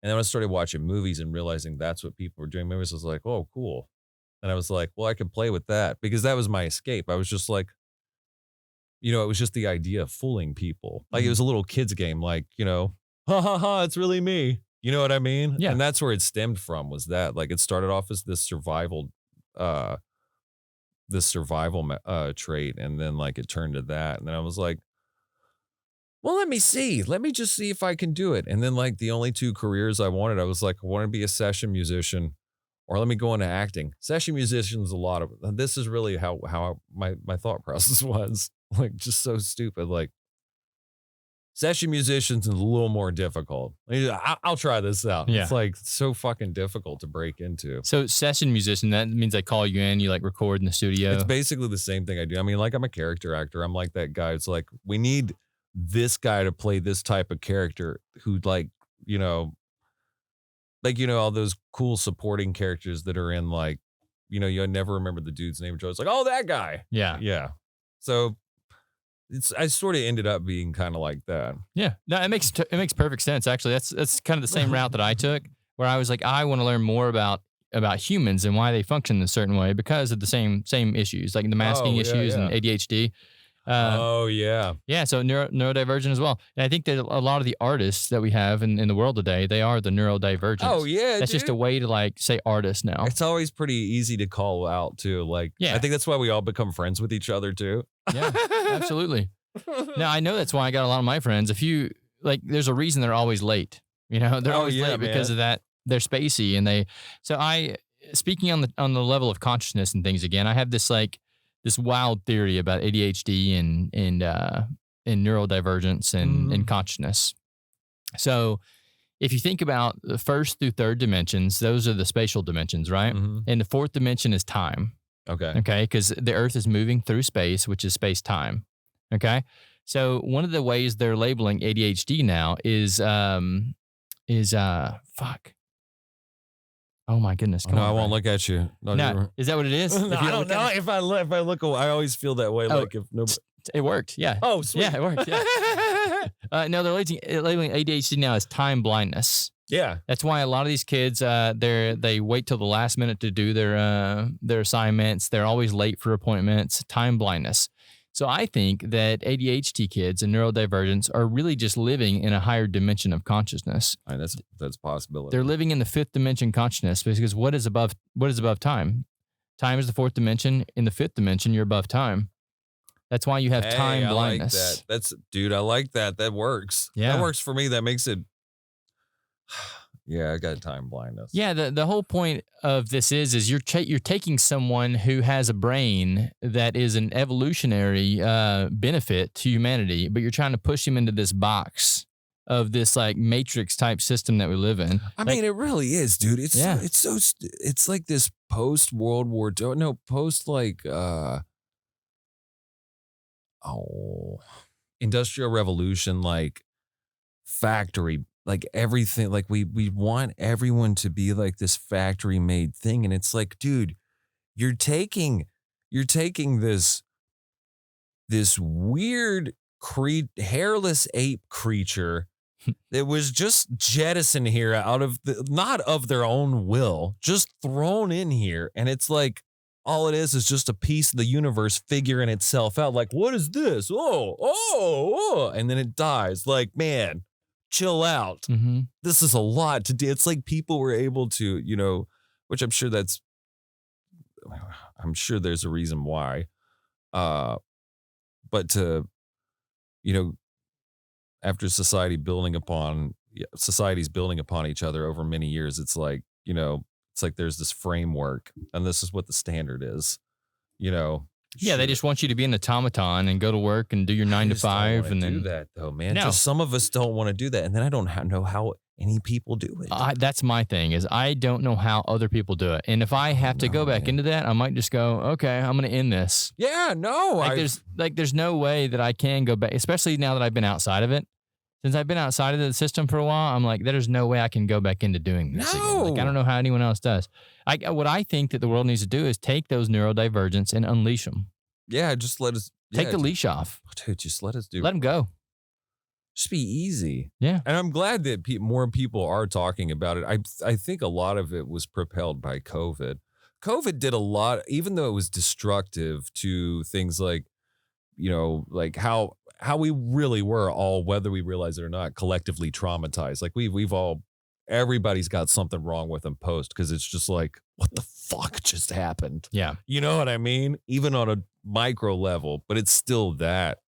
And then when I started watching movies and realizing that's what people were doing, movies, I was like, oh, cool. And I was like, well, I could play with that because that was my escape. I was just like, it was just the idea of fooling people. Like, it was a little kid's game, like, ha ha ha, it's really me. You know what I mean? Yeah. And that's where it stemmed from, was that, like, it started off as this survival trait. And then, like, it turned to that. And then I was like, well, let me see. Let me just see if I can do it. And then like the only 2 careers I wanted, I was like, I want to be a session musician or let me go into acting. Session musicians, a lot of, this is really how my thought process was like just so stupid. Like session musicians is a little more difficult. I'll try this out. Yeah. It's like so fucking difficult to break into. So session musician, that means they call you in, you like record in the studio. It's basically the same thing I do. I mean, like I'm a character actor. I'm like that guy. It's like, we need this guy to play this type of character who like, all those cool supporting characters that are in like, you never remember the dude's name. It's like, oh, that guy. Yeah. Yeah. So I sort of ended up being kind of like that. Yeah. No, it makes perfect sense. Actually, that's kind of the same route that I took, where I was like, I want to learn more about humans and why they function in a certain way because of the same issues, like the masking issues and ADHD. Yeah. So neurodivergent as well. And I think that a lot of the artists that we have in the world today, they are the neurodivergent. Oh yeah. That's just a way to like say artist now. It's always pretty easy to call out too. Like, I think that's why we all become friends with each other too. Yeah, absolutely. Now I know that's why I got a lot of my friends. If you like, there's a reason they're always late. They're always late because of that. They're spacey and speaking on the level of consciousness and things again, I have this wild theory about ADHD and neurodivergence and consciousness. So if you think about the first through third dimensions, those are the spatial dimensions, right? Mm-hmm. And the fourth dimension is time. Okay. Because the Earth is moving through space, which is space-time. Okay. So one of the ways they're labeling ADHD now is fuck. Oh my goodness! I won't look at you. No, is that what it is? No, I don't know. If I look away, I always feel that way. Like if nobody. It worked. Yeah. Oh, sweet. Yeah, it worked. Yeah. No, they're labeling ADHD now as time blindness. Yeah. That's why a lot of these kids, they wait till the last minute to do their assignments. They're always late for appointments. Time blindness. So I think that ADHD kids and neurodivergence are really just living in a higher dimension of consciousness. All right, that's a possibility. They're living in the fifth dimension consciousness because what is above time? Time is the fourth dimension. In the fifth dimension, you're above time. That's why you have time blindness. I like that. Dude, I like that. That works. Yeah. That works for me. That makes it. Yeah, I got time blindness. Yeah, the whole point of this is you're taking someone who has a brain that is an evolutionary benefit to humanity, but you're trying to push him into this box of this like matrix type system that we live in. I mean, it really is, dude. It's like this post World War II. No, post like Industrial Revolution, like factory. Like everything, like we want everyone to be like this factory made thing. And it's like, dude, you're taking this weird hairless ape creature that was just jettisoned here not of their own will, just thrown in here. And it's like, all it is just a piece of the universe figuring itself out. Like, what is this? Oh. And then it dies. Like, man, chill out. Mm-hmm. This is a lot to do. It's like people were able to, which I'm sure there's a reason why. But to, after society's building upon each other over many years, it's like, there's this framework and this is what the standard is, Yeah, they just want you to be an automaton and go to work and do your 9 to 5 and then do that though, man. No. Just some of us don't want to do that, and then I don't know how any people do it. That's my thing is I don't know how other people do it, and if I have to go back into that, I might just go, okay, I'm going to end this. Yeah, no, there's no way that I can go back, especially now that I've been outside of it. Since I've been outside of the system for a while, I'm like, there's no way I can go back into doing this again. Like, I don't know how anyone else does. What I think that the world needs to do is take those neurodivergents and unleash them. Yeah, just let us take the leash off. Dude, just let us do. Let them go. Just be easy. Yeah, and I'm glad that more people are talking about it. I think a lot of it was propelled by COVID. COVID did a lot, even though it was destructive to things like, like how we really were all, whether we realize it or not, collectively traumatized. Like everybody's got something wrong with them post, because it's just like, what the fuck just happened? Yeah. You know what I mean? Even on a micro level, but it's still that.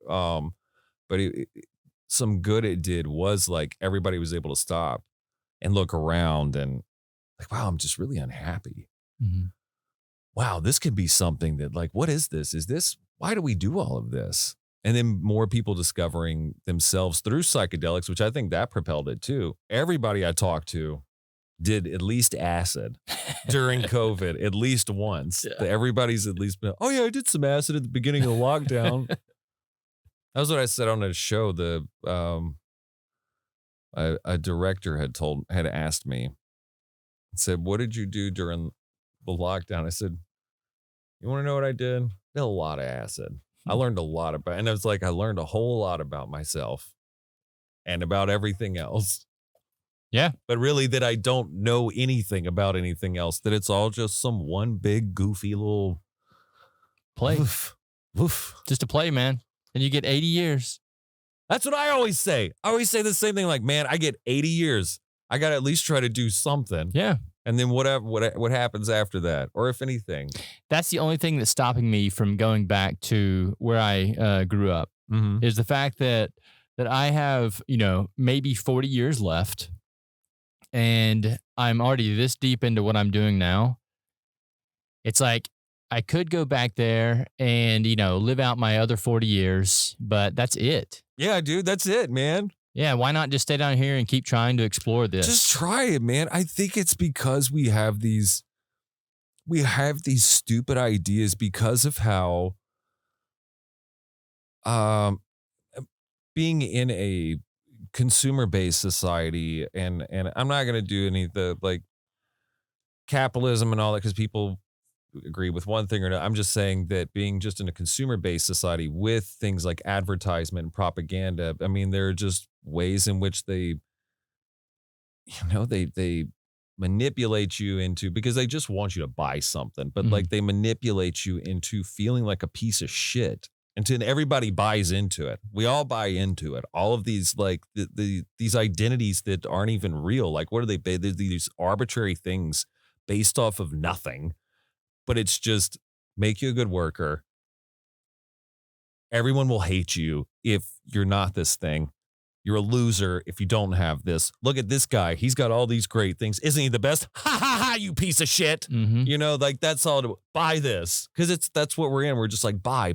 some good it did was like everybody was able to stop and look around and like, wow, I'm just really unhappy. Mhm. Wow, this could be something that like, what is this? Why do we do all of this? And then more people discovering themselves through psychedelics, which I think that propelled it too. Everybody I talked to did at least acid during COVID, at least once. Yeah. Everybody's at least been, oh yeah, I did some acid at the beginning of the lockdown. That was what I said on a show. A director had asked me, said, what did you do during the lockdown? I said, you want to know what I did? Did a lot of acid. I learned a lot about, and I was like, I learned a whole lot about myself and about everything else. Yeah. But really that I don't know anything about anything else, that it's all just some one big goofy little Play. Woof. Just a play, man. And you get 80 years. That's what I always say. I always say the same thing, like, man, I get 80 years. I got to at least try to do something. Yeah. And then what happens after that, or if anything. That's the only thing that's stopping me from going back to where I grew up, is the fact that I have, maybe 40 years left, and I'm already this deep into what I'm doing now. It's like I could go back there and, live out my other 40 years, but that's it. Yeah, dude, that's it, man. Yeah, why not just stay down here and keep trying to explore this? Just try it, man. I think it's because we have these stupid ideas because of how being in a consumer-based society, and I'm not going to do any of the like capitalism and all that because people agree with one thing or not. I'm just saying that being just in a consumer-based society with things like advertisement and propaganda, I mean, there are just ways in which they manipulate you into, because they just want you to buy something, but like they manipulate you into feeling like a piece of shit until everybody buys into it. We all buy into it. All of these like these identities that aren't even real. Like what are they? They're these arbitrary things based off of nothing, but it's just make you a good worker. Everyone will hate you if you're not this thing. You're a loser if you don't have this. Look at this guy. He's got all these great things. Isn't he the best? Ha ha ha, you piece of shit. Mm-hmm. Like that's all. Buy this. Because that's what we're in. We're just like, buy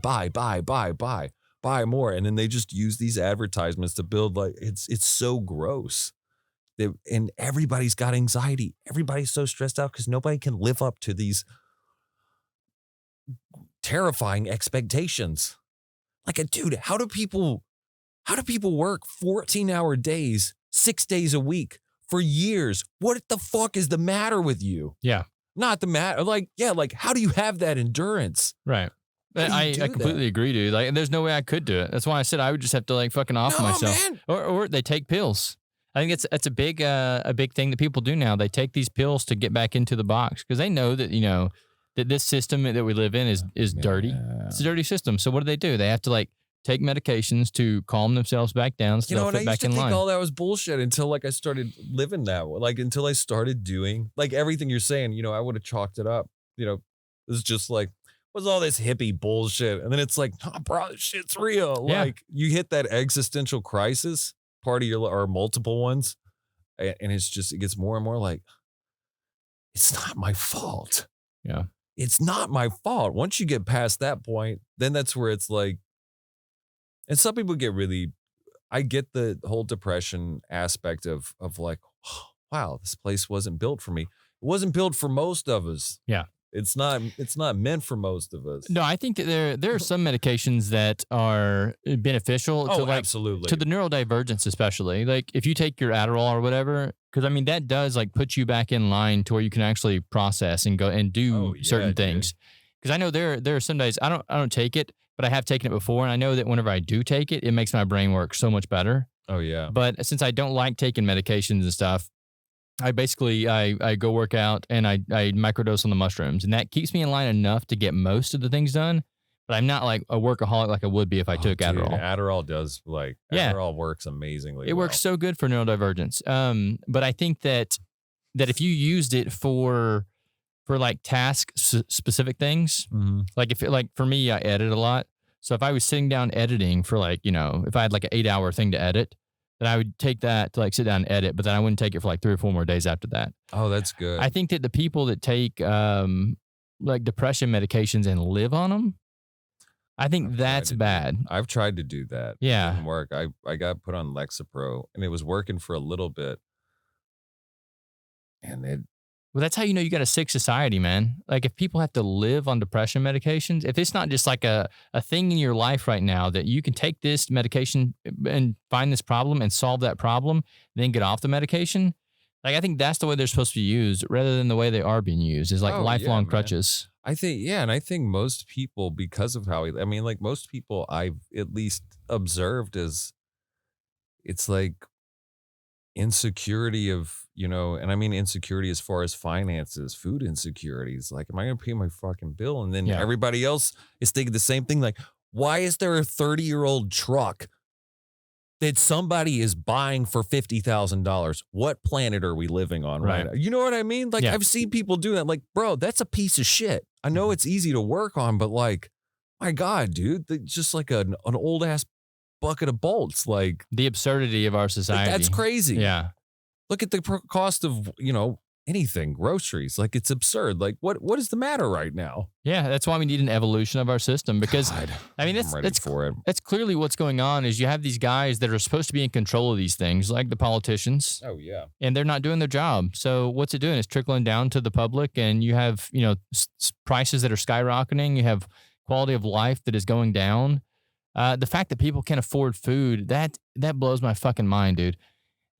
more. And then they just use these advertisements to build like, it's so gross. And everybody's got anxiety. Everybody's so stressed out because nobody can live up to these terrifying expectations. Like, dude, how do people work 14-hour days, 6 days a week for years? What the fuck is the matter with you? Yeah. Not the matter. Like, yeah, like how do you have that endurance? Right. I completely agree, dude. Like, there's no way I could do it. That's why I said I would just have to like fucking off myself. Man. Or they take pills. I think it's a big thing that people do now. They take these pills to get back into the box because they know that, that this system that we live in is dirty. It's a dirty system. So what do? They have to like take medications to calm themselves back down so they'll fit back in line. I used to think all that was bullshit until like I started living that way. Like until I started doing like everything you're saying, I would have chalked it up. It's just like, what's all this hippie bullshit? And then it's like, oh, bro, this shit's real. Yeah. Like you hit that existential crisis, part of or multiple ones. And it gets more and more like, it's not my fault. Yeah. It's not my fault. Once you get past that point, then that's where it's like, and some people get I get the whole depression aspect of like, oh, wow, this place wasn't built for me. It wasn't built for most of us. Yeah. It's not meant for most of us. No, I think that there are some medications that are beneficial to like absolutely. To the neurodivergence, especially. Like if you take your Adderall or whatever, because I mean that does like put you back in line to where you can actually process and go and do certain things. Because I know there are some days I don't take it, but I have taken it before, and I know that whenever I do take it, it makes my brain work so much better. Oh yeah. But since I don't like taking medications and stuff, I basically I go work out and I microdose on the mushrooms, and that keeps me in line enough to get most of the things done. But I'm not like a workaholic like I would be if I took Adderall. Adderall does Adderall works amazingly. It works so good for neurodivergence. But I think that if you used it for like task specific things, like for me, I edit a lot. So if I was sitting down editing for like, if I had like an 8-hour thing to edit, then I would take that to like sit down and edit, but then I wouldn't take it for like 3 or 4 more days after that. Oh, that's good. I think that the people that take like depression medications and live on them, I think that's bad. I've tried to do that. Yeah. It didn't work. I got put on Lexapro and it was working for a little bit. And Well, that's how you know you got a sick society, man. Like if people have to live on depression medications, if it's not just like a thing in your life right now that you can take this medication and find this problem and solve that problem, then get off the medication. Like I think that's the way they're supposed to be used rather than the way they are being used is like lifelong crutches. I think, and I think most people, because of how like most people I've at least observed is it's like insecurity of, and I mean insecurity as far as finances, food insecurities. Like, am I going to pay my fucking bill? And then everybody else is thinking the same thing. Like, why is there a 30-year-old truck that somebody is buying for $50,000? What planet are we living on right now? You know what I mean? Like, I've seen people do that. Like, bro, that's a piece of shit. I know it's easy to work on, but like, my God, dude, just like an old ass bucket of bolts. Like the absurdity of our society. That's crazy. Yeah. Look at the cost of, anything, groceries. Like it's absurd. Like what is the matter right now? Yeah, that's why we need an evolution of our system because God, I mean that's clearly what's going on is you have these guys that are supposed to be in control of these things like the politicians. Oh yeah. And they're not doing their job. So what's it doing? It's trickling down to the public and you have, prices that are skyrocketing, you have quality of life that is going down. The fact that people can't afford food, that blows my fucking mind, dude.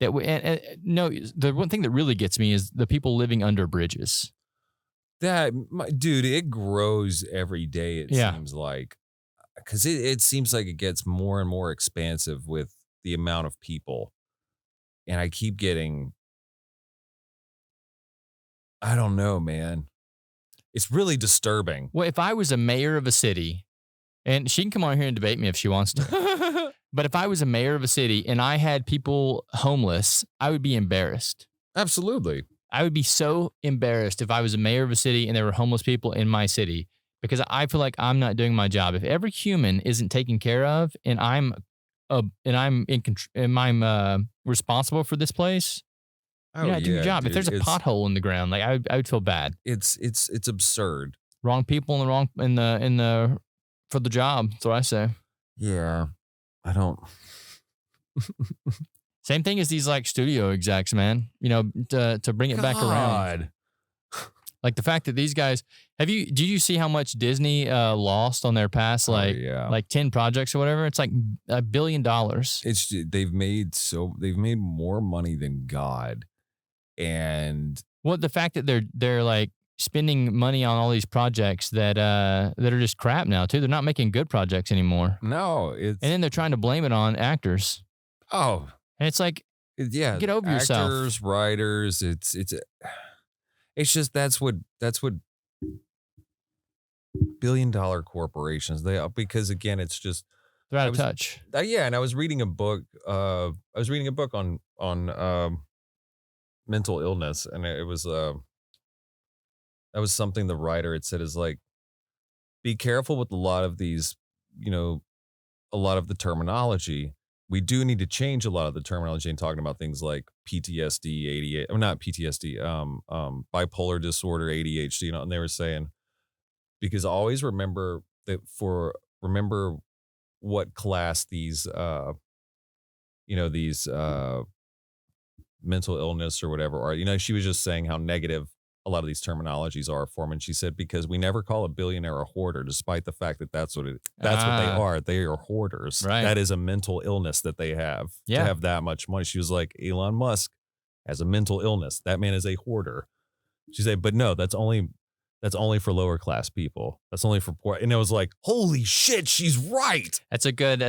No, the one thing that really gets me is the people living under bridges. Dude, it grows every day. It seems like, because it seems like it gets more and more expansive with the amount of people, and I keep getting, I don't know, man. It's really disturbing. Well, if I was a mayor of a city, and she can come on here and debate me if she wants to. But if I was a mayor of a city and I had people homeless, I would be embarrassed. Absolutely. I would be so embarrassed if I was a mayor of a city and there were homeless people in my city because I feel like I'm not doing my job. If every human isn't taken care of and I'm responsible for this place, you're not doing your job. Dude, if there's a pothole in the ground, like I would feel bad. It's absurd. Wrong people for the job. That's what I say. Yeah. I don't. Same thing as these like studio execs, man. To bring it back around. Like the fact that these guys did you see how much Disney lost on their past like 10 projects or whatever? It's like $1 billion. They've made more money than God. And the fact that they're like spending money on all these projects that are just crap now too. They're not making good projects anymore. No, and then they're trying to blame it on actors. Oh, and it's like, get over yourself. Actors, writers. It's just that's what $1 billion corporations because again it's just they're out of touch. And I was reading a book. I was reading a book on mental illness, and it was that was something the writer had said is like, be careful with a lot of these, a lot of the terminology. We do need to change a lot of the terminology and talking about things like PTSD, ADHD, or not PTSD, bipolar disorder, ADHD, and they were saying, because always remember what class these, mental illness or whatever are. She was just saying how negative a lot of these terminologies are for them. And she said, because we never call a billionaire a hoarder, despite the fact that that's what they are. They are hoarders. Right. That is a mental illness that they have to have that much money. She was like, Elon Musk has a mental illness. That man is a hoarder. She said, but no, that's only for lower class people. That's only for poor. And it was like, holy shit, she's right. That's a good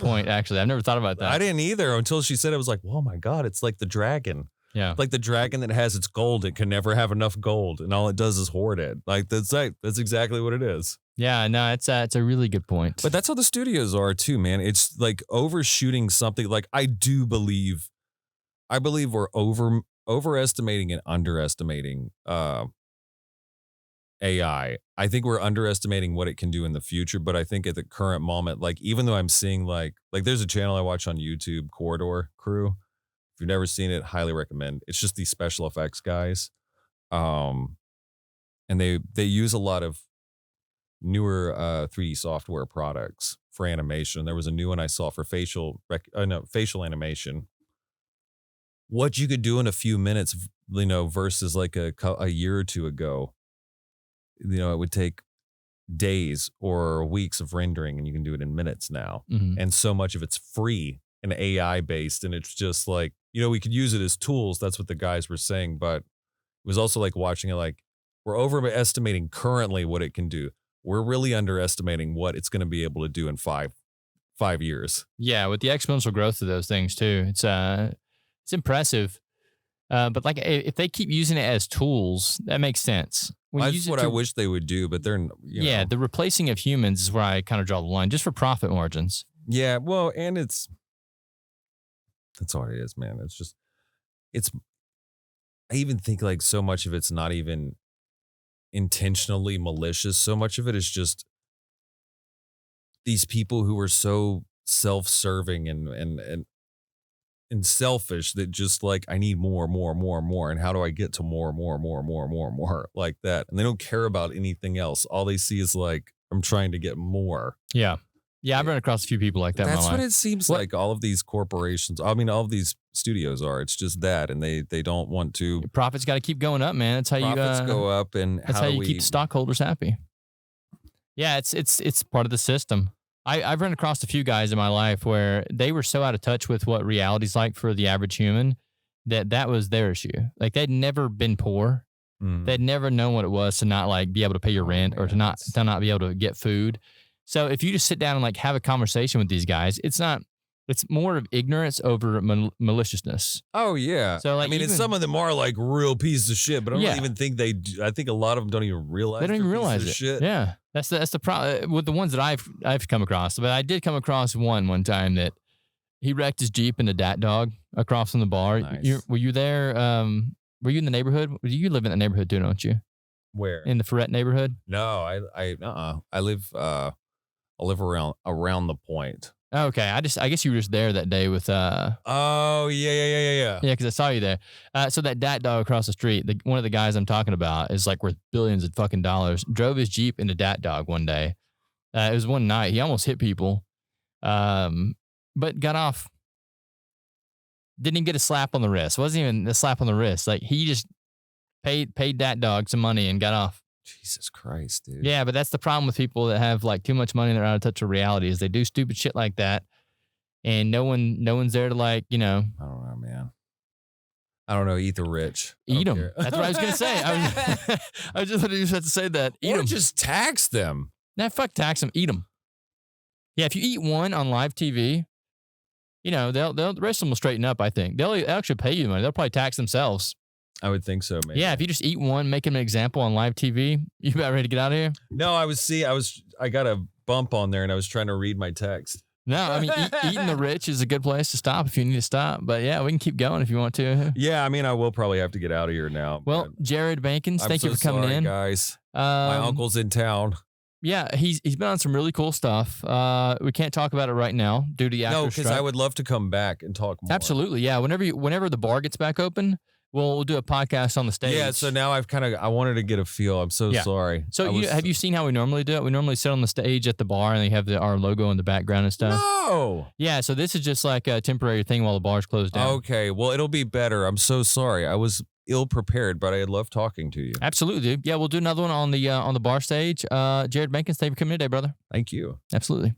point. Actually, I've never thought about that. I didn't either until she said it. Was like, oh my God, it's like the dragon. Yeah. Like the dragon that has its gold, it can never have enough gold, and all it does is hoard it. Like that's exactly what it is. Yeah, no, it's a really good point. But that's how the studios are too, man. It's like overshooting something. Like I believe we're overestimating and underestimating AI. I think we're underestimating what it can do in the future, but I think at the current moment, like even though I'm seeing like there's a channel I watch on YouTube, Corridor Crew. If you've never seen it, highly recommend. It's just these special effects guys. And they use a lot of newer 3D software products for animation. There was a new one I saw for facial animation. What you could do in a few minutes, versus like a year or two ago, it would take days or weeks of rendering, and you can do it in minutes now. Mhm. And so much of it's free and AI based, and it's just like, we could use it as tools. That's what the guys were saying, but it was also like watching it like we're overestimating currently what it can do. We're really underestimating what it's going to be able to do in five years. Yeah, with the exponential growth of those things too, it's impressive. But like if they keep using it as tools, that makes sense. That's what I wish they would do, but they're yeah, the replacing of humans is where I kind of draw the line, just for profit margins. Yeah, well, and that's all it is, man. I even think like so much of it's not even intentionally malicious. So much of it is just these people who are so self-serving and selfish that just like, I need more, and how do I get to more like that? And they don't care about anything else. All they see is like, I'm trying to get more. Yeah. Yeah, I've run across a few people like that in my That's life. what it seems like all of these corporations, all of these studios are. It's just that, and they don't want to. Your profits got to keep going up, man. That's how Profits go up, and that's how you keep stockholders happy. Yeah, it's part of the system. I've run across a few guys in my life where they were so out of touch with what reality's like for the average human that was their issue. Like they'd never been poor. They'd never known what it was to not like be able to pay your rent or to not be able to get food. So if you just sit down and like have a conversation with these guys, it's more of ignorance over maliciousness. Oh yeah. So like, and some of them are like real pieces of shit, but I don't even think they do. I think a lot of them don't even realize. They don't even realize it. Shit. Yeah, that's the problem with the ones that I've come across. But I did come across one time that he wrecked his Jeep into Dat Dog across from the bar. Nice. Were you there? Were you in the neighborhood? You live in that neighborhood too, don't you? Where? In the Ferret neighborhood? No, I live around the point. Okay, I guess you were just there that day with Oh yeah. Yeah, because I saw you there. So that Dat Dog across the street, one of the guys I'm talking about is like worth billions of fucking dollars. Drove his Jeep into Dat Dog one day. It was one night. He almost hit people, but got off. Didn't even get a slap on the wrist. Wasn't even a slap on the wrist. Like he just paid Dat Dog some money and got off. Jesus Christ, dude. Yeah, but that's the problem with people that have like too much money and they're out of touch with reality is they do stupid shit like that, and no one's there to like, I don't know, man. I don't know. Eat the rich. Eat them. That's what I was gonna say. I was just about to say that. Eat them. Just tax them. Nah, fuck tax them. Eat them. Yeah, if you eat one on live TV, the rest of them will straighten up. I think they'll actually pay you money. They'll probably tax themselves. I would think so, man. Yeah, if you just eat one, make him an example on live TV, you about ready to get out of here? No, I got a bump on there and I was trying to read my text. No, I mean, eating the rich is a good place to stop if you need to stop. But yeah, we can keep going if you want to. Yeah, I will probably have to get out of here now. Well, Jared Bankens, thank you for coming in. Guys. My uncle's in town. Yeah, he's been on some really cool stuff. We can't talk about it right now due to the actor because I would love to come back and talk more. Absolutely, yeah. Whenever the bar gets back open, we'll do a podcast on the stage. Yeah, so now I wanted to get a feel. I'm so sorry. So have you seen how we normally do it? We normally sit on the stage at the bar and they have our logo in the background and stuff. No. Yeah, so this is just like a temporary thing while the bar's closed down. Okay, well, it'll be better. I'm so sorry. I was ill prepared, but I love talking to you. Absolutely, dude. Yeah, we'll do another one on the bar stage. Jared Bankens, thank you for coming today, brother. Thank you. Absolutely.